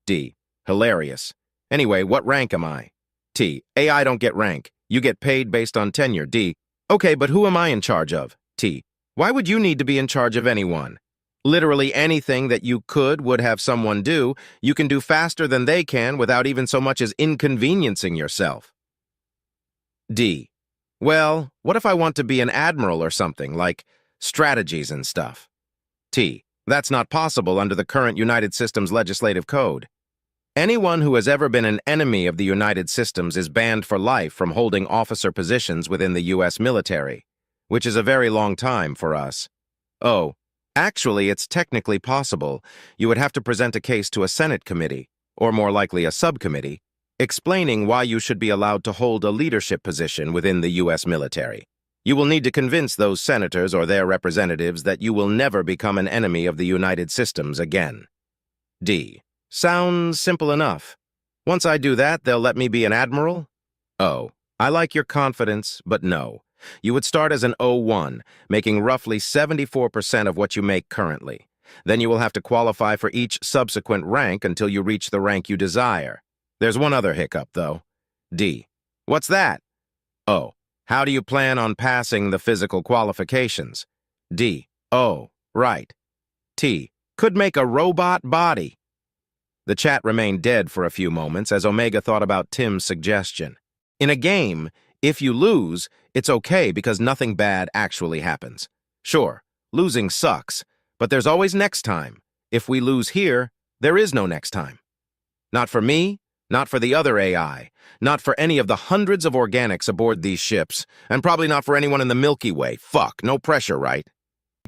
D. Hilarious. Anyway, what rank am I? T. AI don't get rank. You get paid based on tenure. D. Okay, but who am I in charge of? T. Why would you need to be in charge of anyone? Literally anything that you would have someone do, you can do faster than they can without even so much as inconveniencing yourself. D. Well, what if I want to be an admiral or something, like strategies and stuff? T. That's not possible under the current United Systems legislative code. Anyone who has ever been an enemy of the United Systems is banned for life from holding officer positions within the U.S. military, which is a very long time for us. Oh, actually, it's technically possible. You would have to present a case to a Senate committee, or more likely a subcommittee, explaining why you should be allowed to hold a leadership position within the U.S. military. You will need to convince those senators or their representatives that you will never become an enemy of the United Systems again. D. Sounds simple enough. Once I do that, they'll let me be an admiral? Oh, I like your confidence, but no. You would start as an O1, making roughly 74% of what you make currently. Then you will have to qualify for each subsequent rank until you reach the rank you desire. There's one other hiccup, though. D. What's that? O. How do you plan on passing the physical qualifications? D. Oh, right. T. Could make a robot body. The chat remained dead for a few moments as Omega thought about Tim's suggestion. In a game, if you lose, it's okay because nothing bad actually happens. Sure, losing sucks, but there's always next time. If we lose here, there is no next time. Not for me, not for the other AI, not for any of the hundreds of organics aboard these ships, and probably not for anyone in the Milky Way. Fuck, no pressure, right?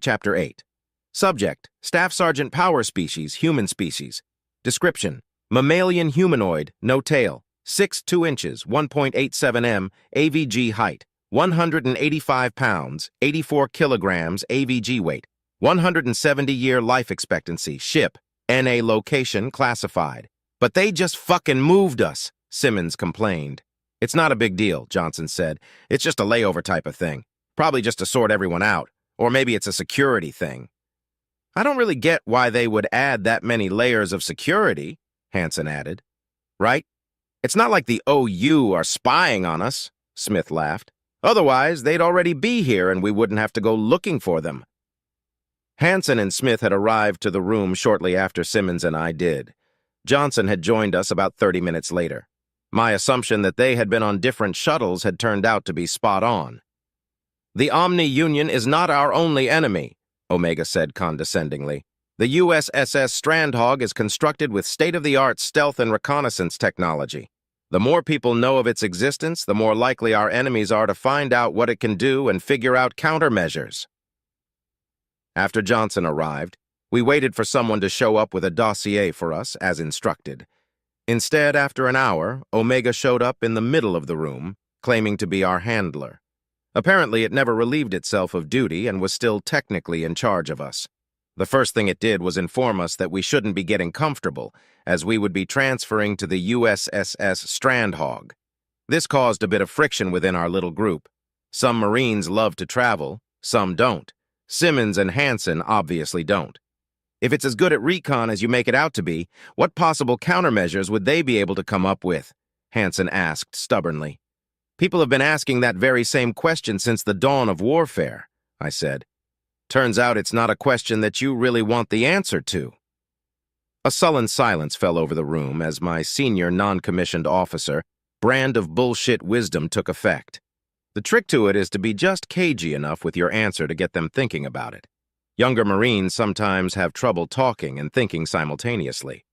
Chapter 8. Subject, Staff Sergeant Power Species, Human Species. Description, mammalian humanoid, no tail, 6'2" 1.87 m, AVG height, 185 pounds, 84 kilograms AVG weight, 170-year life expectancy, ship, NA location classified. But they just fucking moved us, Simmons complained. It's not a big deal, Johnson said. It's just a layover type of thing. Probably just to sort everyone out. Or maybe it's a security thing. I don't really get why they would add that many layers of security, Hansen added. Right? It's not like the OU are spying on us, Smith laughed. Otherwise, they'd already be here and we wouldn't have to go looking for them. Hansen and Smith had arrived to the room shortly after Simmons and I did. Johnson had joined us about 30 minutes later. My assumption that they had been on different shuttles had turned out to be spot on. The Omni Union is not our only enemy, Omega said condescendingly. The USSS Strandhog is constructed with state-of-the-art stealth and reconnaissance technology. The more people know of its existence, the more likely our enemies are to find out what it can do and figure out countermeasures. After Johnson arrived, we waited for someone to show up with a dossier for us, as instructed. Instead, after an hour, Omega showed up in the middle of the room, claiming to be our handler. Apparently, it never relieved itself of duty and was still technically in charge of us. The first thing it did was inform us that we shouldn't be getting comfortable, as we would be transferring to the USSS Strandhog. This caused a bit of friction within our little group. Some Marines love to travel, some don't. Simmons and Hansen obviously don't. If it's as good at recon as you make it out to be, what possible countermeasures would they be able to come up with? Hansen asked stubbornly. People have been asking that very same question since the dawn of warfare, I said. Turns out it's not a question that you really want the answer to. A sullen silence fell over the room as my senior non-commissioned officer brand of bullshit wisdom took effect. The trick to it is to be just cagey enough with your answer to get them thinking about it. Younger Marines sometimes have trouble talking and thinking simultaneously.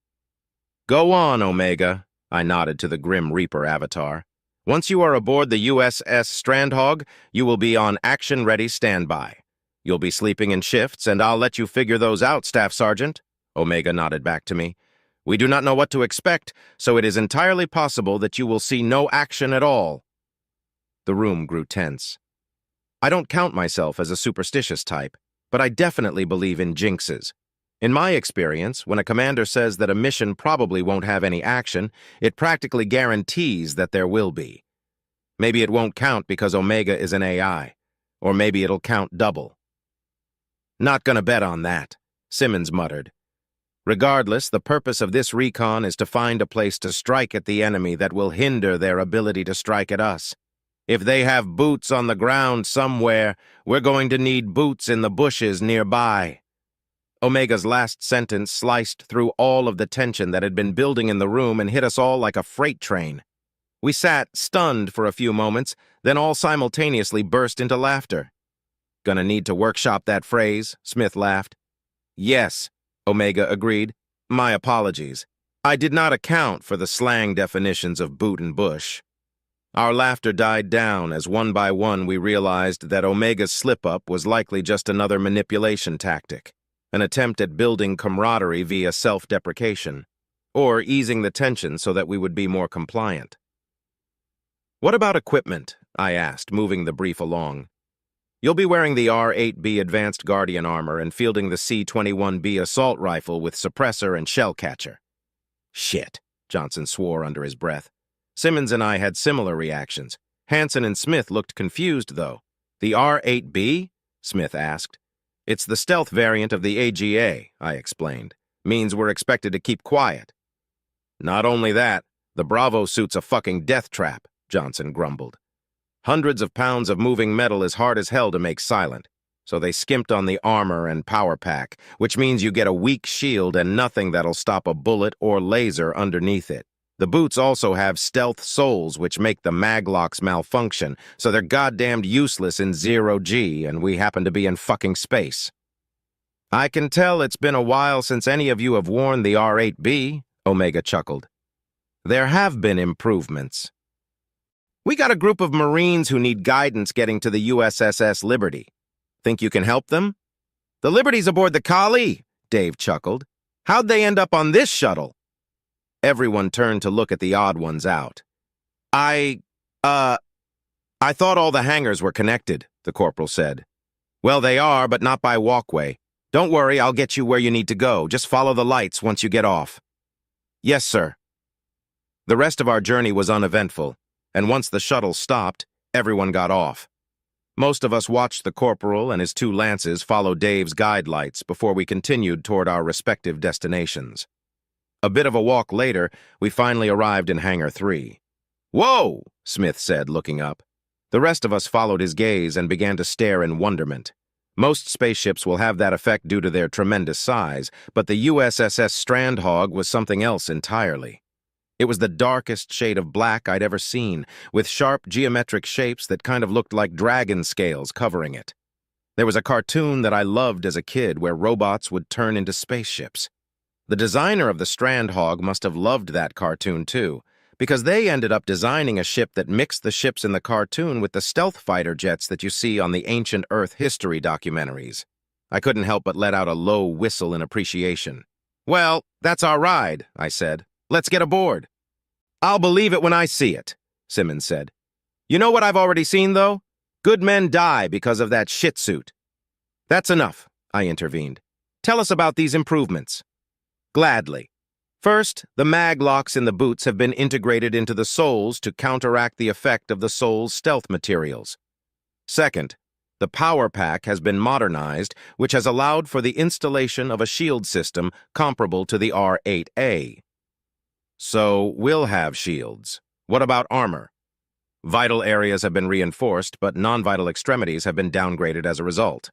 Go on, Omega, I nodded to the Grim Reaper avatar. Once you are aboard the USS Strandhog, you will be on action-ready standby. You'll be sleeping in shifts, and I'll let you figure those out, Staff Sergeant. Omega nodded back to me. We do not know what to expect, so it is entirely possible that you will see no action at all. The room grew tense. I don't count myself as a superstitious type, but I definitely believe in jinxes. In my experience, when a commander says that a mission probably won't have any action, it practically guarantees that there will be. Maybe it won't count because Omega is an AI, or maybe it'll count double. Not gonna bet on that, Simmons muttered. Regardless, the purpose of this recon is to find a place to strike at the enemy that will hinder their ability to strike at us. If they have boots on the ground somewhere, we're going to need boots in the bushes nearby. Omega's last sentence sliced through all of the tension that had been building in the room and hit us all like a freight train. We sat, stunned for a few moments, then all simultaneously burst into laughter. Gonna need to workshop that phrase, Smith laughed. Yes, Omega agreed. My apologies. I did not account for the slang definitions of boot and bush. Our laughter died down as one by one we realized that Omega's slip-up was likely just another manipulation tactic. An attempt at building camaraderie via self-deprecation, or easing the tension so that we would be more compliant. What about equipment? I asked, moving the brief along. You'll be wearing the R-8B Advanced Guardian armor and fielding the C-21B assault rifle with suppressor and shell catcher. Shit, Johnson swore under his breath. Simmons and I had similar reactions. Hansen and Smith looked confused, though. The R-8B? Smith asked. It's the stealth variant of the AGA, I explained. Means we're expected to keep quiet. Not only that, the Bravo suit's a fucking death trap, Johnson grumbled. Hundreds of pounds of moving metal is hard as hell to make silent, so they skimped on the armor and power pack, which means you get a weak shield and nothing that'll stop a bullet or laser underneath it. The boots also have stealth soles which make the maglocks malfunction, so they're goddamned useless in zero-G, and we happen to be in fucking space. I can tell it's been a while since any of you have worn the R-8B, Omega chuckled. There have been improvements. We got a group of Marines who need guidance getting to the USSS Liberty. Think you can help them? The Liberty's aboard the Kali, Dave chuckled. How'd they end up on this shuttle? Everyone turned to look at the odd ones out. I thought all the hangars were connected, the corporal said. Well, they are, but not by walkway. Don't worry, I'll get you where you need to go. Just follow the lights once you get off. Yes, sir. The rest of our journey was uneventful, and once the shuttle stopped, everyone got off. Most of us watched the corporal and his two lances follow Dave's guide lights before we continued toward our respective destinations. A bit of a walk later, we finally arrived in Hangar 3. Whoa, Smith said, looking up. The rest of us followed his gaze and began to stare in wonderment. Most spaceships will have that effect due to their tremendous size, but the USSS Strandhog was something else entirely. It was the darkest shade of black I'd ever seen, with sharp geometric shapes that kind of looked like dragon scales covering it. There was a cartoon that I loved as a kid where robots would turn into spaceships. The designer of the Strandhog must have loved that cartoon too, because they ended up designing a ship that mixed the ships in the cartoon with the stealth fighter jets that you see on the ancient Earth history documentaries. I couldn't help but let out a low whistle in appreciation. Well, that's our ride, I said. Let's get aboard. I'll believe it when I see it, Simmons said. You know what I've already seen, though? Good men die because of that shit suit. That's enough, I intervened. Tell us about these improvements. Gladly. First, the mag locks in the boots have been integrated into the soles to counteract the effect of the sole's stealth materials. Second, the power pack has been modernized, which has allowed for the installation of a shield system comparable to the R-8A. So, we'll have shields. What about armor? Vital areas have been reinforced, but non-vital extremities have been downgraded as a result.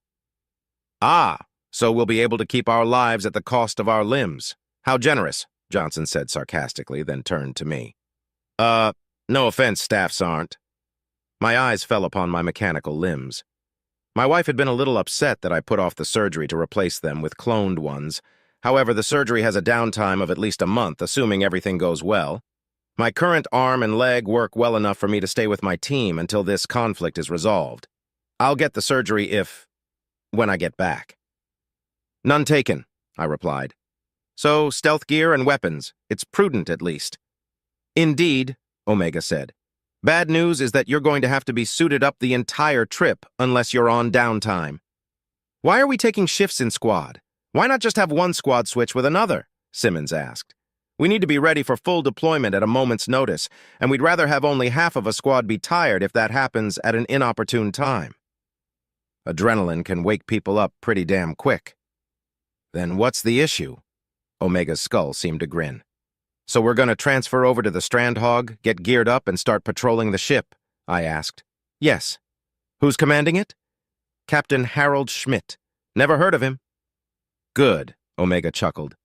Ah, so we'll be able to keep our lives at the cost of our limbs. How generous, Johnson said sarcastically, then turned to me. No offense, Staff Sergeant. My eyes fell upon my mechanical limbs. My wife had been a little upset that I put off the surgery to replace them with cloned ones. However, the surgery has a downtime of at least a month, assuming everything goes well. My current arm and leg work well enough for me to stay with my team until this conflict is resolved. I'll get the surgery when I get back. None taken, I replied. So, stealth gear and weapons. It's prudent, at least. Indeed, Omega said. Bad news is that you're going to have to be suited up the entire trip unless you're on downtime. Why are we taking shifts in squad? Why not just have one squad switch with another? Simmons asked. We need to be ready for full deployment at a moment's notice, and we'd rather have only half of a squad be tired if that happens at an inopportune time. Adrenaline can wake people up pretty damn quick. Then what's the issue? Omega's skull seemed to grin. So we're going to transfer over to the Strandhog, get geared up, and start patrolling the ship? I asked. Yes. Who's commanding it? Captain Harold Schmidt. Never heard of him. Good, Omega chuckled.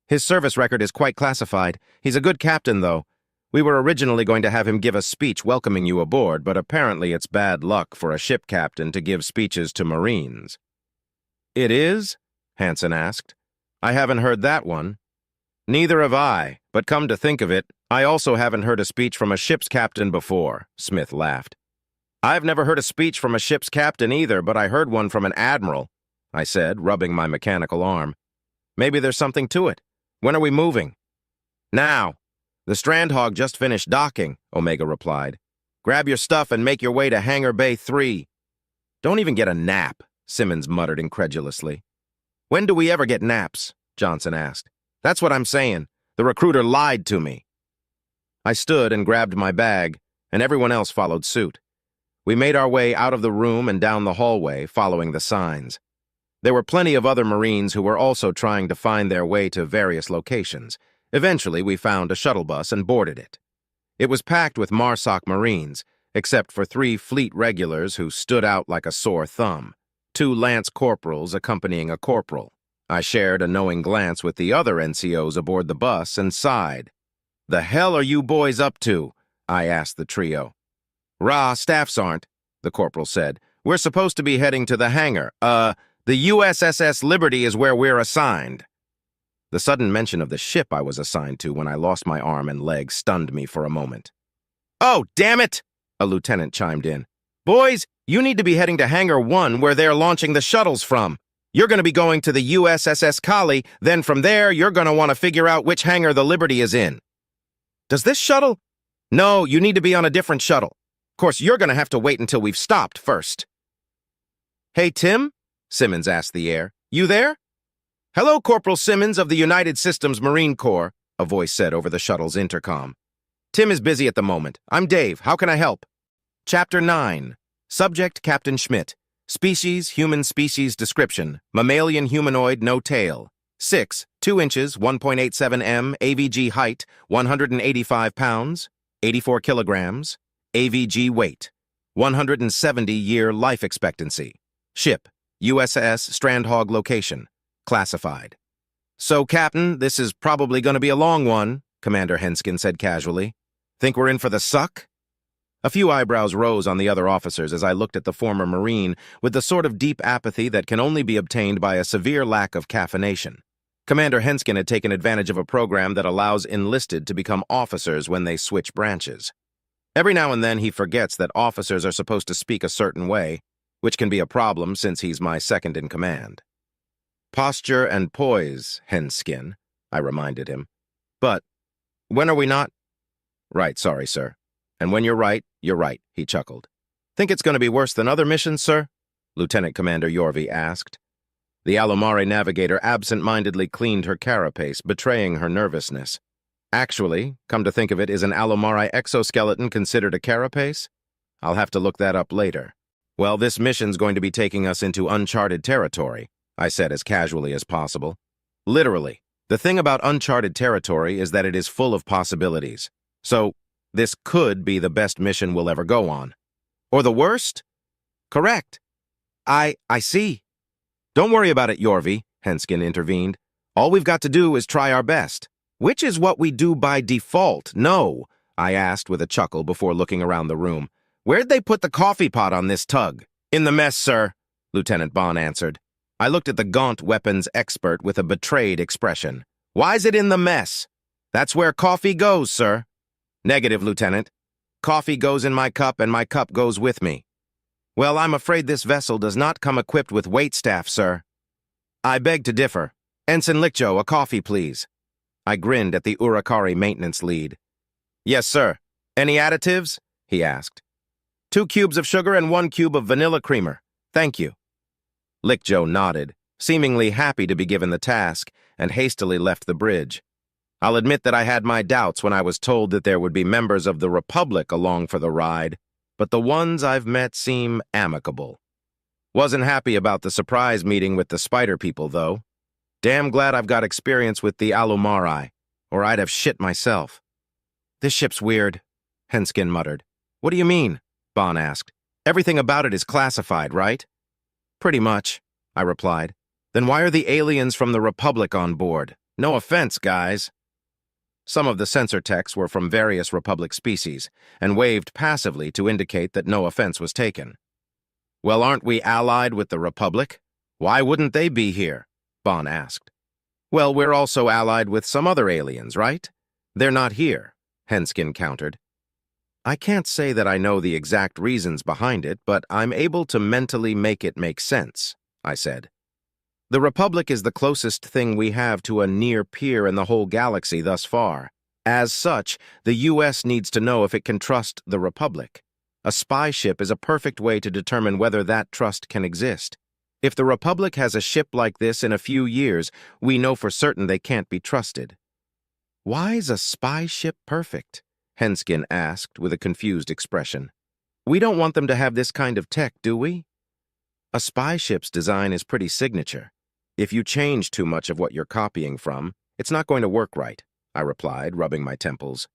His service record is quite classified. He's a good captain, though. We were originally going to have him give a speech welcoming you aboard, but apparently it's bad luck for a ship captain to give speeches to Marines. It is? Hansen asked. I haven't heard that one. Neither have I, but come to think of it, I also haven't heard a speech from a ship's captain before, Smith laughed. I've never heard a speech from a ship's captain either, but I heard one from an admiral, I said, rubbing my mechanical arm. Maybe there's something to it. When are we moving? Now. The Strandhog just finished docking, Omega replied. Grab your stuff and make your way to Hangar Bay 3. Don't even get a nap, Simmons muttered incredulously. When do we ever get naps? Johnson asked. That's what I'm saying. The recruiter lied to me. I stood and grabbed my bag, and everyone else followed suit. We made our way out of the room and down the hallway, following the signs. There were plenty of other Marines who were also trying to find their way to various locations. Eventually, we found a shuttle bus and boarded it. It was packed with MARSOC Marines, except for 3 fleet regulars who stood out like a sore thumb, 2 lance corporals accompanying a corporal. I shared a knowing glance with the other NCOs aboard the bus and sighed. The hell are you boys up to? I asked the trio. Staffs aren't, the corporal said. We're supposed to be heading to the hangar. The USSS Liberty is where we're assigned. The sudden mention of the ship I was assigned to when I lost my arm and leg stunned me for a moment. Oh, damn it! A lieutenant chimed in. Boys, you need to be heading to Hangar 1 where they're launching the shuttles from. You're going to be going to the USSS Kali, then from there you're going to want to figure out which hangar the Liberty is in. Does this shuttle? No, you need to be on a different shuttle. Of course, you're going to have to wait until we've stopped first. Hey, Tim? Simmons asked the air. You there? Hello, Corporal Simmons of the United Systems Marine Corps, a voice said over the shuttle's intercom. Tim is busy at the moment. I'm Dave. How can I help? Chapter 9. Subject, Captain Schmidt. Species, human species description. Mammalian humanoid, no tail. 6, 2 inches, 1.87 m, AVG height, 185 pounds, 84 kilograms, AVG weight, 170-year life expectancy. Ship, USS Strandhog location, classified. So, Captain, this is probably going to be a long one, Commander Henskin said casually. Think we're in for the suck? A few eyebrows rose on the other officers as I looked at the former Marine with the sort of deep apathy that can only be obtained by a severe lack of caffeination. Commander Henskin had taken advantage of a program that allows enlisted to become officers when they switch branches. Every now and then he forgets that officers are supposed to speak a certain way, which can be a problem since he's my second in command. Posture and poise, Henskin, I reminded him. But when are we not? Right, sorry, sir. And when you're right, he chuckled. Think it's going to be worse than other missions, sir? Lieutenant Commander Yorvi asked. The Alomare navigator absent-mindedly cleaned her carapace, betraying her nervousness. Actually, come to think of it, is an Alomare exoskeleton considered a carapace? I'll have to look that up later. Well, this mission's going to be taking us into uncharted territory, I said as casually as possible. Literally. The thing about uncharted territory is that it is full of possibilities. So, this could be the best mission we'll ever go on. Or the worst? Correct. I see. Don't worry about it, Yorvi, Henskin intervened. All we've got to do is try our best. Which is what we do by default, no, I asked with a chuckle before looking around the room. Where'd they put the coffee pot on this tug? In the mess, sir, Lieutenant Bond answered. I looked at the gaunt weapons expert with a betrayed expression. Why's it in the mess? That's where coffee goes, sir. Negative, Lieutenant. Coffee goes in my cup and my cup goes with me. Well, I'm afraid this vessel does not come equipped with waitstaff, sir. I beg to differ. Ensign Lickjo, a coffee, please. I grinned at the Urakari maintenance lead. Yes, sir. Any additives? He asked. 2 cubes of sugar and 1 cube of vanilla creamer. Thank you. Lickjo nodded, seemingly happy to be given the task, and hastily left the bridge. I'll admit that I had my doubts when I was told that there would be members of the Republic along for the ride, but the ones I've met seem amicable. Wasn't happy about the surprise meeting with the spider people, though. Damn glad I've got experience with the Alumari, or I'd have shit myself. This ship's weird, Henskin muttered. What do you mean? Bon asked. Everything about it is classified, right? Pretty much, I replied. Then why are the aliens from the Republic on board? No offense, guys. Some of the sensor techs were from various Republic species, and waved passively to indicate that no offense was taken. Well, aren't we allied with the Republic? Why wouldn't they be here? Bon asked. Well, we're also allied with some other aliens, right? They're not here, Henskin countered. I can't say that I know the exact reasons behind it, but I'm able to mentally make it make sense, I said. The Republic is the closest thing we have to a near peer in the whole galaxy thus far. As such, the U.S. needs to know if it can trust the Republic. A spy ship is a perfect way to determine whether that trust can exist. If the Republic has a ship like this in a few years, we know for certain they can't be trusted. Why is a spy ship perfect? Henskin asked with a confused expression. We don't want them to have this kind of tech, do we? A spy ship's design is pretty signature. If you change too much of what you're copying from, it's not going to work right, I replied, rubbing my temples.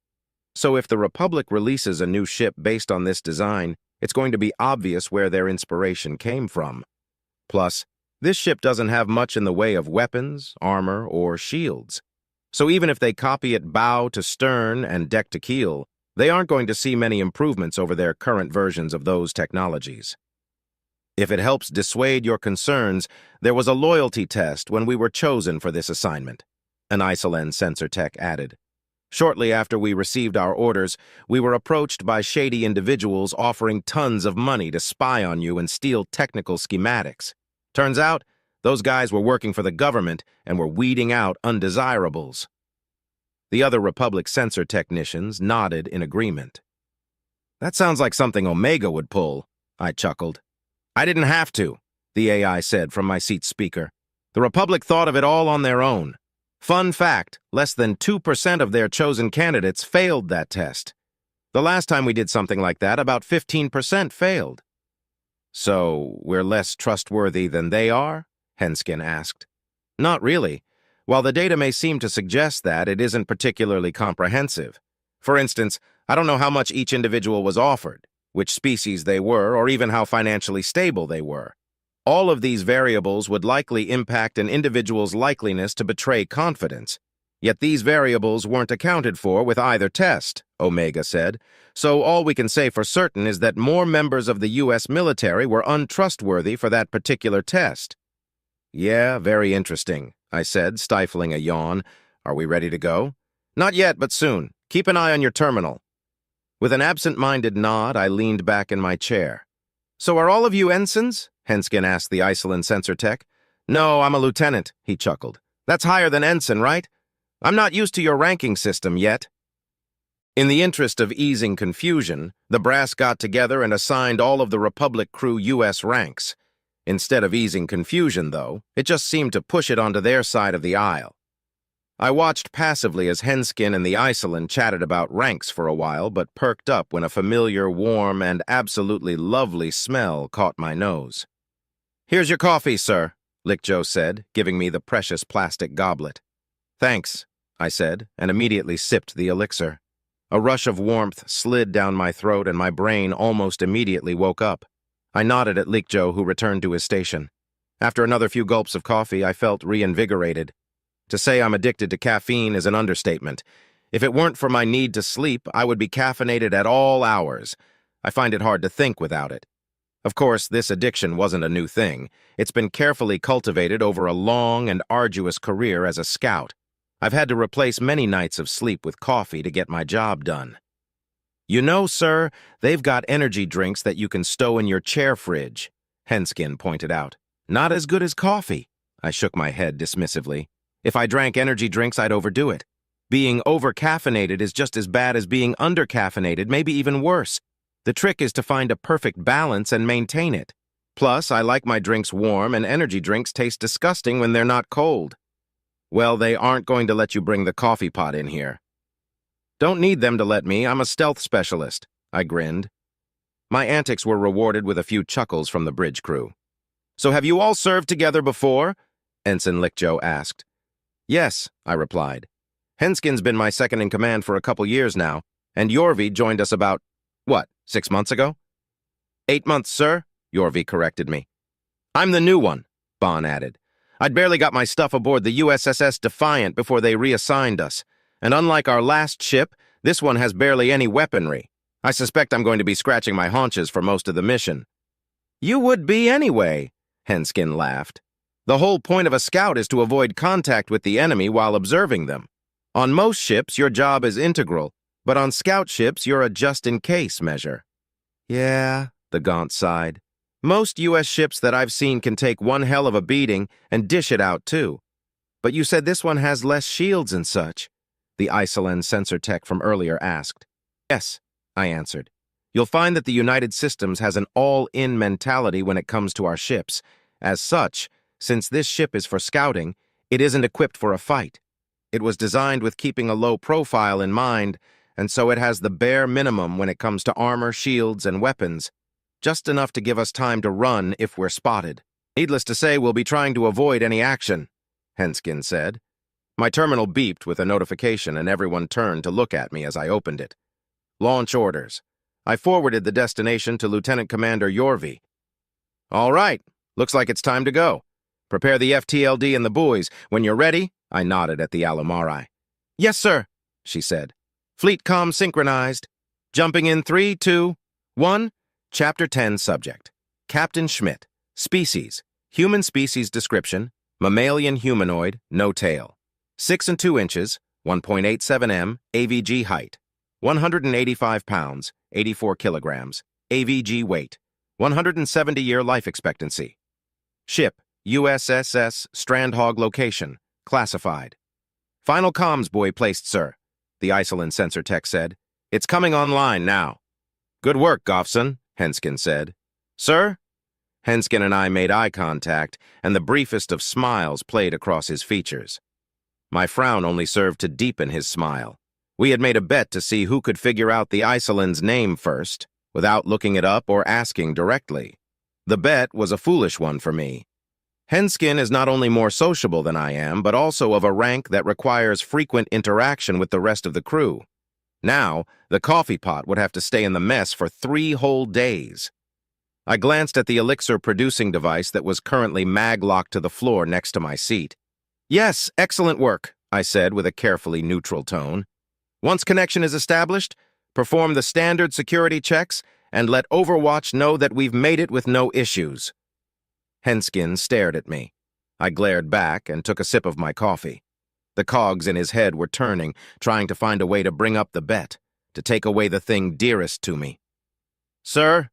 So if the Republic releases a new ship based on this design, it's going to be obvious where their inspiration came from. Plus, this ship doesn't have much in the way of weapons, armor, or shields. So even if they copy it bow to stern and deck to keel, they aren't going to see many improvements over their current versions of those technologies. If it helps dissuade your concerns, there was a loyalty test when we were chosen for this assignment, an Iceland sensor tech added. Shortly after we received our orders, we were approached by shady individuals offering tons of money to spy on you and steal technical schematics. Turns out, those guys were working for the government and were weeding out undesirables. The other Republic sensor technicians nodded in agreement. That sounds like something Omega would pull, I chuckled. I didn't have to, the AI said from my seat speaker. The Republic thought of it all on their own. Fun fact, less than 2% of their chosen candidates failed that test. The last time we did something like that, about 15% failed. So, we're less trustworthy than they are? Henskin asked. Not really. While the data may seem to suggest that, it isn't particularly comprehensive. For instance, I don't know how much each individual was offered, which species they were, or even how financially stable they were. All of these variables would likely impact an individual's likeliness to betray confidence. Yet these variables weren't accounted for with either test, Omega said, so all we can say for certain is that more members of the U.S. military were untrustworthy for that particular test. Yeah, very interesting, I said, stifling a yawn. Are we ready to go? Not yet, but soon. Keep an eye on your terminal. With an absent-minded nod, I leaned back in my chair. So are all of you ensigns? Henskin asked the Iceland sensor tech. No, I'm a lieutenant, he chuckled. That's higher than ensign, right? I'm not used to your ranking system yet. In the interest of easing confusion, the brass got together and assigned all of the Republic crew U.S. ranks. Instead of easing confusion, though, it just seemed to push it onto their side of the aisle. I watched passively as Henskin and the Iceland chatted about ranks for a while, but perked up when a familiar, warm, and absolutely lovely smell caught my nose. Here's your coffee, sir, Lickjo said, giving me the precious plastic goblet. Thanks, I said, and immediately sipped the elixir. A rush of warmth slid down my throat and my brain almost immediately woke up. I nodded at Lickjo, who returned to his station. After another few gulps of coffee, I felt reinvigorated. To say I'm addicted to caffeine is an understatement. If it weren't for my need to sleep, I would be caffeinated at all hours. I find it hard to think without it. Of course, this addiction wasn't a new thing. It's been carefully cultivated over a long and arduous career as a scout. I've had to replace many nights of sleep with coffee to get my job done. You know, sir, they've got energy drinks that you can stow in your chair fridge, Henskin pointed out. Not as good as coffee. I shook my head dismissively. If I drank energy drinks, I'd overdo it. Being over-caffeinated is just as bad as being under-caffeinated, maybe even worse. The trick is to find a perfect balance and maintain it. Plus, I like my drinks warm, and energy drinks taste disgusting when they're not cold. Well, they aren't going to let you bring the coffee pot in here. Don't need them to let me, I'm a stealth specialist, I grinned. My antics were rewarded with a few chuckles from the bridge crew. So have you all served together before? Ensign Lickjoe asked. Yes, I replied. Henskin's been my second-in-command for a couple years now, and Yorvi joined us about, 6 months ago? 8 months, sir, Yorvi corrected me. I'm the new one, Bon added. I'd barely got my stuff aboard the USSS Defiant before they reassigned us, and unlike our last ship, this one has barely any weaponry. I suspect I'm going to be scratching my haunches for most of the mission. You would be anyway, Henskin laughed. The whole point of a scout is to avoid contact with the enemy while observing them. On most ships, your job is integral, but on scout ships, you're a just-in-case measure. Yeah, the Gaunt sighed. Most U.S. ships that I've seen can take one hell of a beating and dish it out, too. But you said this one has less shields and such, the Iceland sensor tech from earlier asked. Yes, I answered. You'll find that the United Systems has an all-in mentality when it comes to our ships. As such, since this ship is for scouting, it isn't equipped for a fight. It was designed with keeping a low profile in mind, and so it has the bare minimum when it comes to armor, shields, and weapons, just enough to give us time to run if we're spotted. Needless to say, we'll be trying to avoid any action, Henskin said. My terminal beeped with a notification, and everyone turned to look at me as I opened it. Launch orders. I forwarded the destination to Lieutenant Commander Yorvi. All right, looks like it's time to go. Prepare the FTLD and the buoys. When you're ready, I nodded at the Alumari. Yes, sir, she said. Fleet comm synchronized. Jumping in 3, 2, 1. Chapter 10 subject. Captain Schmidt. Species. Human species description. Mammalian humanoid, no tail. 6 and 2 inches, 1.87 m, AVG height. 185 pounds, 84 kilograms. AVG weight. 170-year life expectancy. Ship. USSS Strandhog location. Classified. Final comms buoy placed, sir, the Iceland sensor tech said. It's coming online now. Good work, Goffson, Henskin said. Sir? Henskin and I made eye contact, and the briefest of smiles played across his features. My frown only served to deepen his smile. We had made a bet to see who could figure out the Iceland's name first, without looking it up or asking directly. The bet was a foolish one for me. Henskin is not only more sociable than I am, but also of a rank that requires frequent interaction with the rest of the crew. Now, the coffee pot would have to stay in the mess for 3 whole days. I glanced at the elixir-producing device that was currently mag-locked to the floor next to my seat. Yes, excellent work, I said with a carefully neutral tone. Once connection is established, perform the standard security checks and let Overwatch know that we've made it with no issues. Henskin stared at me. I glared back and took a sip of my coffee. The cogs in his head were turning, trying to find a way to bring up the bet, to take away the thing dearest to me. Sir?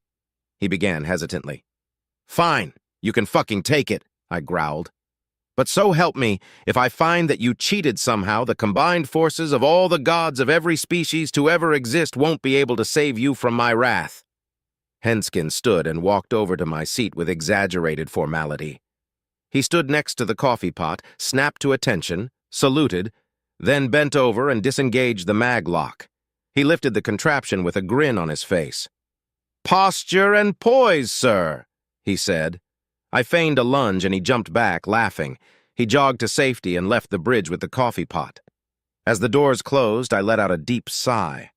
He began hesitantly. Fine, you can fucking take it, I growled. But so help me, if I find that you cheated somehow, the combined forces of all the gods of every species to ever exist won't be able to save you from my wrath. Henskin stood and walked over to my seat with exaggerated formality. He stood next to the coffee pot, snapped to attention, saluted, then bent over and disengaged the mag lock. He lifted the contraption with a grin on his face. Posture and poise, sir, he said. I feigned a lunge and he jumped back, laughing. He jogged to safety and left the bridge with the coffee pot. As the doors closed, I let out a deep sigh.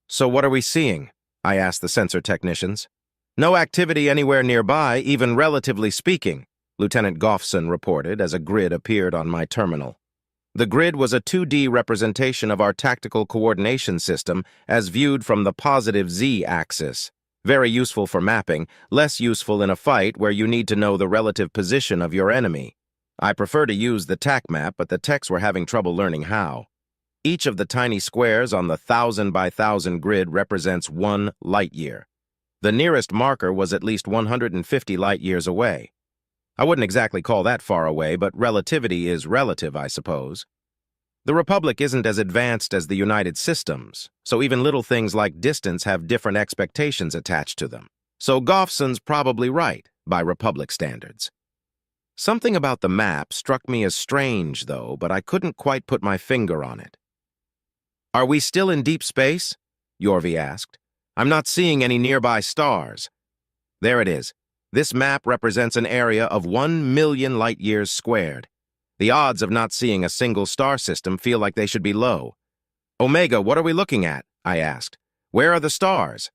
So what are we seeing? I asked the sensor technicians. No activity anywhere nearby, even relatively speaking, Lieutenant Goffson reported as a grid appeared on my terminal. The grid was a 2D representation of our tactical coordination system as viewed from the positive Z-axis. Very useful for mapping, less useful in a fight where you need to know the relative position of your enemy. I prefer to use the TAC map, but the techs were having trouble learning how. Each of the tiny squares on the 1,000 by 1,000 grid represents 1 light year. The nearest marker was at least 150 light years away. I wouldn't exactly call that far away, but relativity is relative, I suppose. The Republic isn't as advanced as the United Systems, so even little things like distance have different expectations attached to them. So Goffson's probably right, by Republic standards. Something about the map struck me as strange, though, but I couldn't quite put my finger on it. "Are we still in deep space?" Yorvi asked. "I'm not seeing any nearby stars." "There it is. This map represents an area of 1 million light-years squared. The odds of not seeing a single star system feel like they should be low." "Omega, what are we looking at?" I asked. "Where are the stars?"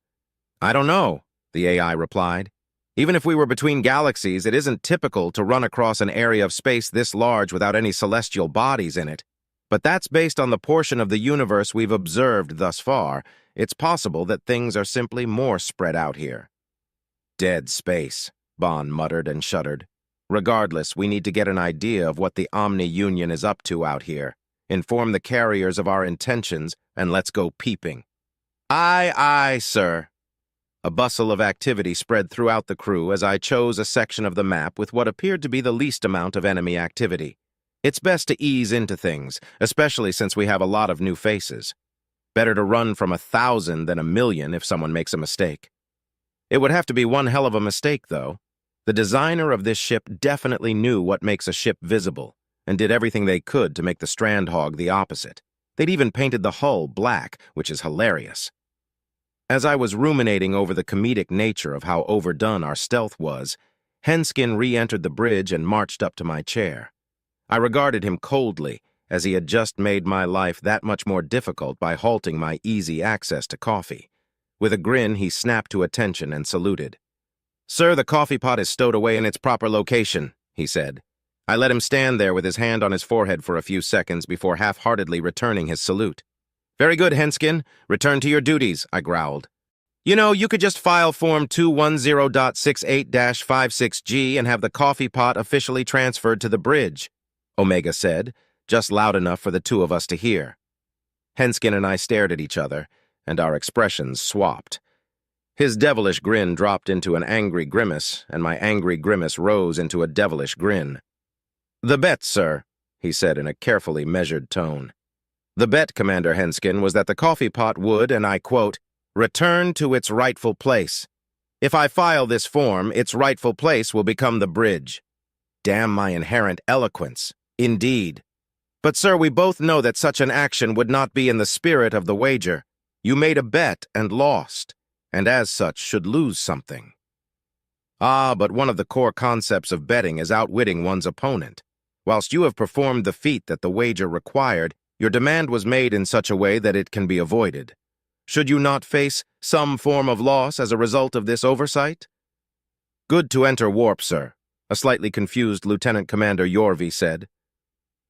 "I don't know," the AI replied. "Even if we were between galaxies, it isn't typical to run across an area of space this large without any celestial bodies in it. But that's based on the portion of the universe we've observed thus far. It's possible that things are simply more spread out here." "Dead space," Bond muttered and shuddered. "Regardless, we need to get an idea of what the Omni-Union is up to out here. Inform the carriers of our intentions, and let's go peeping." "Aye, aye, sir." A bustle of activity spread throughout the crew as I chose a section of the map with what appeared to be the least amount of enemy activity. It's best to ease into things, especially since we have a lot of new faces. Better to run from 1,000 than 1,000,000 if someone makes a mistake. It would have to be one hell of a mistake, though. The designer of this ship definitely knew what makes a ship visible, and did everything they could to make the Strandhog the opposite. They'd even painted the hull black, which is hilarious. As I was ruminating over the comedic nature of how overdone our stealth was, Henskin re-entered the bridge and marched up to my chair. I regarded him coldly, as he had just made my life that much more difficult by halting my easy access to coffee. With a grin, he snapped to attention and saluted. "Sir, the coffee pot is stowed away in its proper location," he said. I let him stand there with his hand on his forehead for a few seconds before half-heartedly returning his salute. "Very good, Henskin. Return to your duties," I growled. "You know, you could just file Form 210.68-56G and have the coffee pot officially transferred to the bridge," Omega said, just loud enough for the two of us to hear. Henskin and I stared at each other, and our expressions swapped. His devilish grin dropped into an angry grimace, and my angry grimace rose into a devilish grin. "The bet, sir," he said in a carefully measured tone. "The bet, Commander Henskin, was that the coffee pot would, and I quote, return to its rightful place. If I file this form, its rightful place will become the bridge." Damn my inherent eloquence. Indeed. "But, sir, we both know that such an action would not be in the spirit of the wager. You made a bet and lost, and as such should lose something." "Ah, but one of the core concepts of betting is outwitting one's opponent. Whilst you have performed the feat that the wager required, your demand was made in such a way that it can be avoided. Should you not face some form of loss as a result of this oversight?" "Good to enter warp, sir," a slightly confused Lieutenant Commander Yorvi said.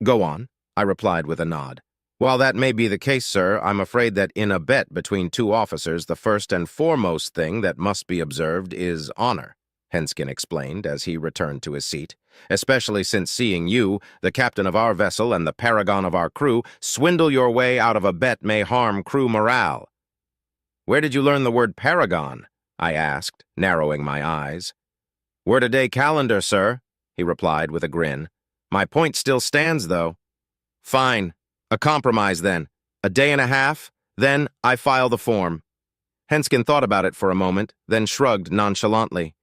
"Go on," I replied with a nod. "While that may be the case, sir, I'm afraid that in a bet between two officers, the first and foremost thing that must be observed is honor," Henskin explained as he returned to his seat, "especially since seeing you, the captain of our vessel and the paragon of our crew, swindle your way out of a bet may harm crew morale." "Where did you learn the word paragon?" I asked, narrowing my eyes. "Word-a-day calendar, sir," he replied with a grin. "My point still stands, though." "Fine. A compromise, then. A day and a half, then I file the form." Henskin thought about it for a moment, then shrugged nonchalantly.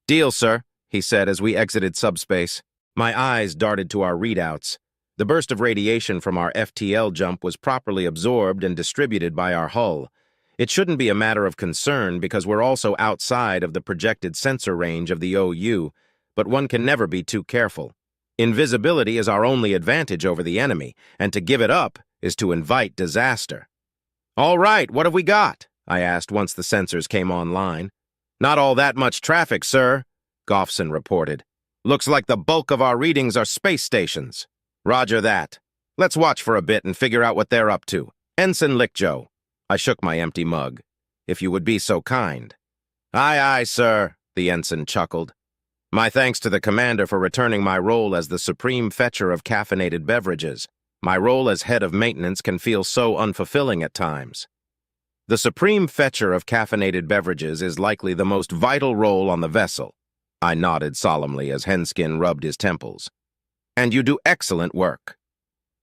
"Deal, sir," he said as we exited subspace. My eyes darted to our readouts. The burst of radiation from our FTL jump was properly absorbed and distributed by our hull. It shouldn't be a matter of concern because we're also outside of the projected sensor range of the OU, but one can never be too careful. Invisibility is our only advantage over the enemy, and to give it up is to invite disaster. "All right, what have we got?" I asked once the sensors came online. "Not all that much traffic, sir," Goffson reported. "Looks like the bulk of our readings are space stations." "Roger that. Let's watch for a bit and figure out what they're up to. Ensign Lickjoe." I shook my empty mug. "If you would be so kind." "Aye, aye, sir," the ensign chuckled. "My thanks to the commander for returning my role as the supreme fetcher of caffeinated beverages. My role as head of maintenance can feel so unfulfilling at times. The supreme fetcher of caffeinated beverages is likely the most vital role on the vessel. I nodded solemnly as Henskin rubbed his temples. And you do excellent work.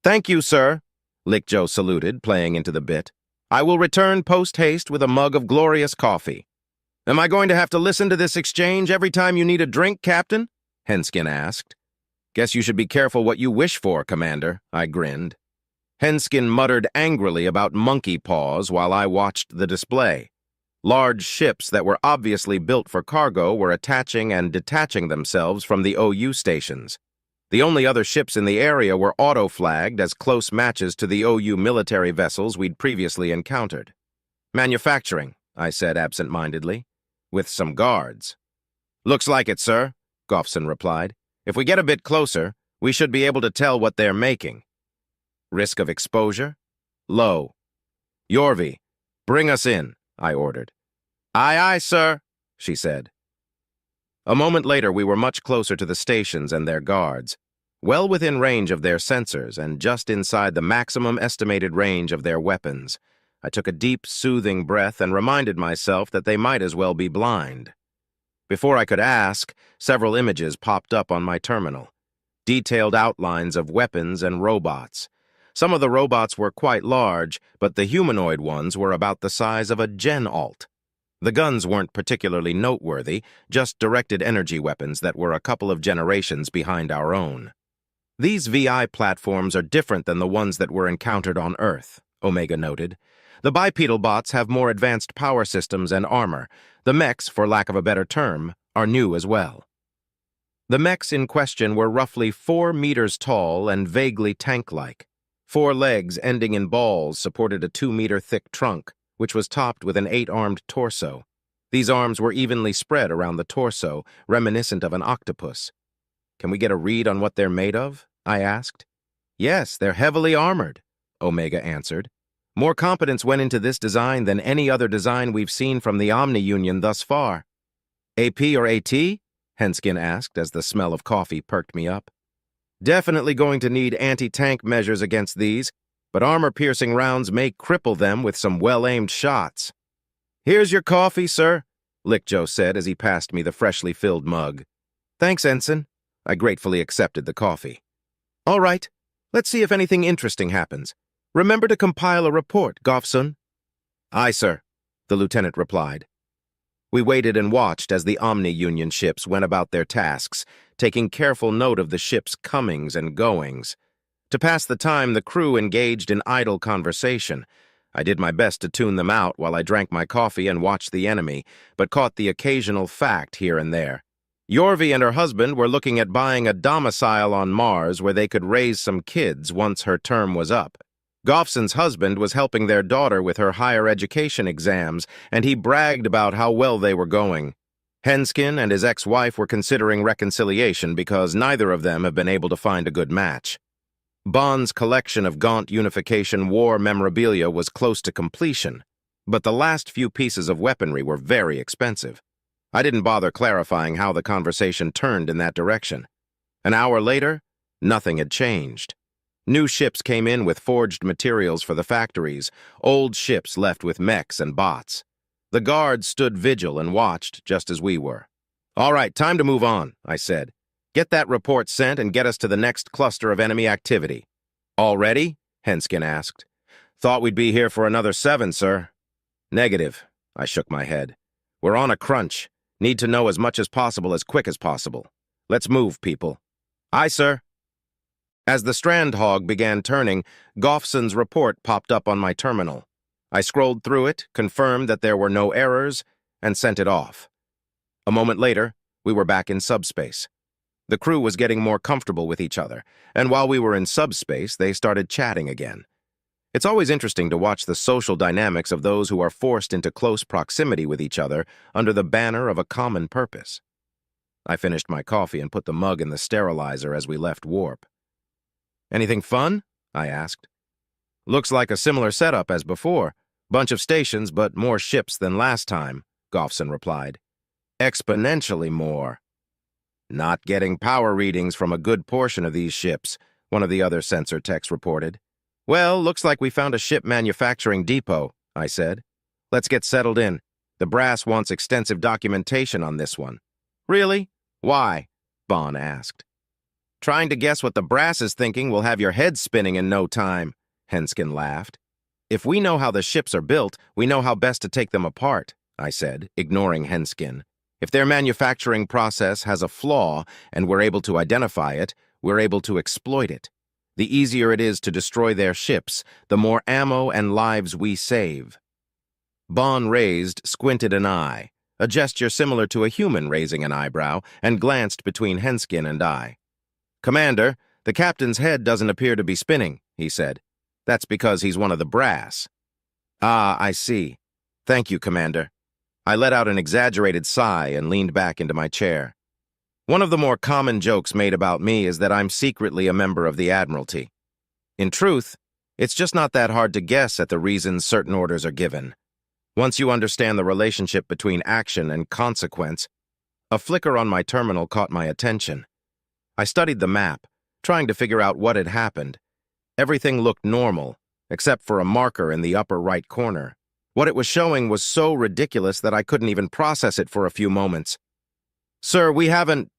Thank you, sir, Lickjo saluted, playing into the bit. I will return post-haste with a mug of glorious coffee. Am I going to have to listen to this exchange every time you need a drink, Captain? Henskin asked. Guess you should be careful what you wish for, Commander, I grinned. Henskin muttered angrily about monkey paws while I watched the display. Large ships that were obviously built for cargo were attaching and detaching themselves from the OU stations. The only other ships in the area were auto-flagged as close matches to the OU military vessels we'd previously encountered. Manufacturing, I said absent-mindedly, with some guards. Looks like it, sir, Goffson replied. If we get a bit closer, we should be able to tell what they're making. Risk of exposure? Low. Yorvi, bring us in, I ordered. Aye, aye, sir, she said. A moment later, we were much closer to the stations and their guards, well within range of their sensors and just inside the maximum estimated range of their weapons. I took a deep, soothing breath and reminded myself that they might as well be blind. Before I could ask, several images popped up on my terminal. Detailed outlines of weapons and robots. Some of the robots were quite large, but the humanoid ones were about the size of a Gen-Alt. The guns weren't particularly noteworthy, just directed energy weapons that were a couple of generations behind our own. These VI platforms are different than the ones that were encountered on Earth, Omega noted. The bipedal bots have more advanced power systems and armor. The mechs, for lack of a better term, are new as well. The mechs in question were roughly 4 meters tall and vaguely tank-like. 4 legs ending in balls supported a 2-meter-thick trunk, which was topped with an 8-armed torso. These arms were evenly spread around the torso, reminiscent of an octopus. Can we get a read on what they're made of? I asked. Yes, they're heavily armored, Omega answered. More competence went into this design than any other design we've seen from the Omni Union thus far. AP or AT? Henskin asked as the smell of coffee perked me up. Definitely going to need anti-tank measures against these, but armor-piercing rounds may cripple them with some well-aimed shots. Here's your coffee, sir, Lickjo said as he passed me the freshly filled mug. Thanks, Ensign. I gratefully accepted the coffee. All right, let's see if anything interesting happens. Remember to compile a report, Goffson. Aye, sir, the lieutenant replied. We waited and watched as the Omni Union ships went about their tasks, taking careful note of the ship's comings and goings. To pass the time, the crew engaged in idle conversation. I did my best to tune them out while I drank my coffee and watched the enemy, but caught the occasional fact here and there. Yorvi and her husband were looking at buying a domicile on Mars where they could raise some kids once her term was up. Goffson's husband was helping their daughter with her higher education exams, and he bragged about how well they were going. Henskin and his ex-wife were considering reconciliation because neither of them have been able to find a good match. Bond's collection of Gaunt Unification war memorabilia was close to completion, but the last few pieces of weaponry were very expensive. I didn't bother clarifying how the conversation turned in that direction. An hour later, nothing had changed. New ships came in with forged materials for the factories, old ships left with mechs and bots. The guards stood vigil and watched just as we were. All right, time to move on, I said. Get that report sent and get us to the next cluster of enemy activity. All ready? Henskin asked. Thought we'd be here for another 7, sir. Negative, I shook my head. We're on a crunch. Need to know as much as possible as quick as possible. Let's move, people. Aye, sir. As the Strandhog began turning, Goffson's report popped up on my terminal. I scrolled through it, confirmed that there were no errors, and sent it off. A moment later, we were back in subspace. The crew was getting more comfortable with each other, and while we were in subspace, they started chatting again. It's always interesting to watch the social dynamics of those who are forced into close proximity with each other under the banner of a common purpose. I finished my coffee and put the mug in the sterilizer as we left warp. Anything fun? I asked. Looks like a similar setup as before. Bunch of stations, but more ships than last time, Goffson replied. Exponentially more. Not getting power readings from a good portion of these ships, one of the other sensor techs reported. Well, looks like we found a ship manufacturing depot, I said. Let's get settled in. The brass wants extensive documentation on this one. Really? Why? Bond asked. Trying to guess what the brass is thinking will have your head spinning in no time, Henskin laughed. If we know how the ships are built, we know how best to take them apart, I said, ignoring Henskin. If their manufacturing process has a flaw and we're able to identify it, we're able to exploit it. The easier it is to destroy their ships, the more ammo and lives we save. Bond raised, squinted an eye, a gesture similar to a human raising an eyebrow, and glanced between Henskin and I. Commander, the captain's head doesn't appear to be spinning, he said. That's because he's one of the brass. Ah, I see. Thank you, Commander. I let out an exaggerated sigh and leaned back into my chair. One of the more common jokes made about me is that I'm secretly a member of the Admiralty. In truth, it's just not that hard to guess at the reasons certain orders are given. Once you understand the relationship between action and consequence, a flicker on my terminal caught my attention. I studied the map, trying to figure out what had happened. Everything looked normal, except for a marker in the upper right corner. What it was showing was so ridiculous that I couldn't even process it for a few moments. Sir, we have an,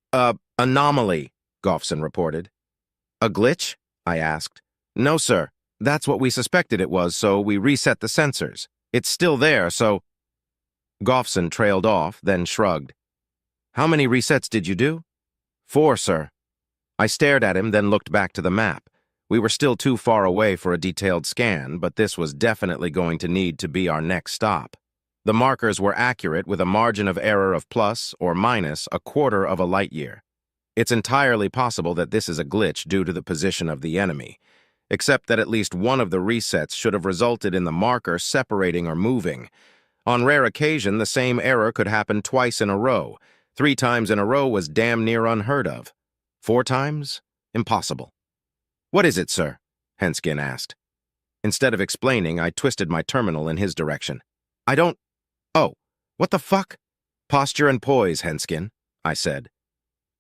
anomaly, Goffson reported. A glitch? I asked. No, sir. That's what we suspected it was, so we reset the sensors. It's still there, so... Goffson trailed off, then shrugged. How many resets did you do? 4, sir. I stared at him, then looked back to the map. We were still too far away for a detailed scan, but this was definitely going to need to be our next stop. The markers were accurate with a margin of error of plus or minus a quarter of a light year. It's entirely possible that this is a glitch due to the position of the enemy, except that at least one of the resets should have resulted in the marker separating or moving. On rare occasion, the same error could happen twice in a row. 3 times in a row was damn near unheard of. 4 times? Impossible. What is it, sir? Henskin asked. Instead of explaining, I twisted my terminal in his direction. I don't... Oh, what the fuck? Posture and poise, Henskin, I said.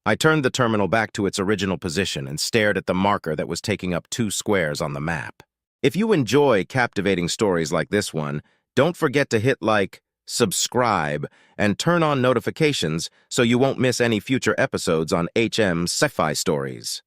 I turned the terminal back to its original position and stared at the marker that was taking up 2 squares on the map. If you enjoy captivating stories like this one, don't forget to hit like, subscribe, and turn on notifications so you won't miss any future episodes on HM's SciFi Stories.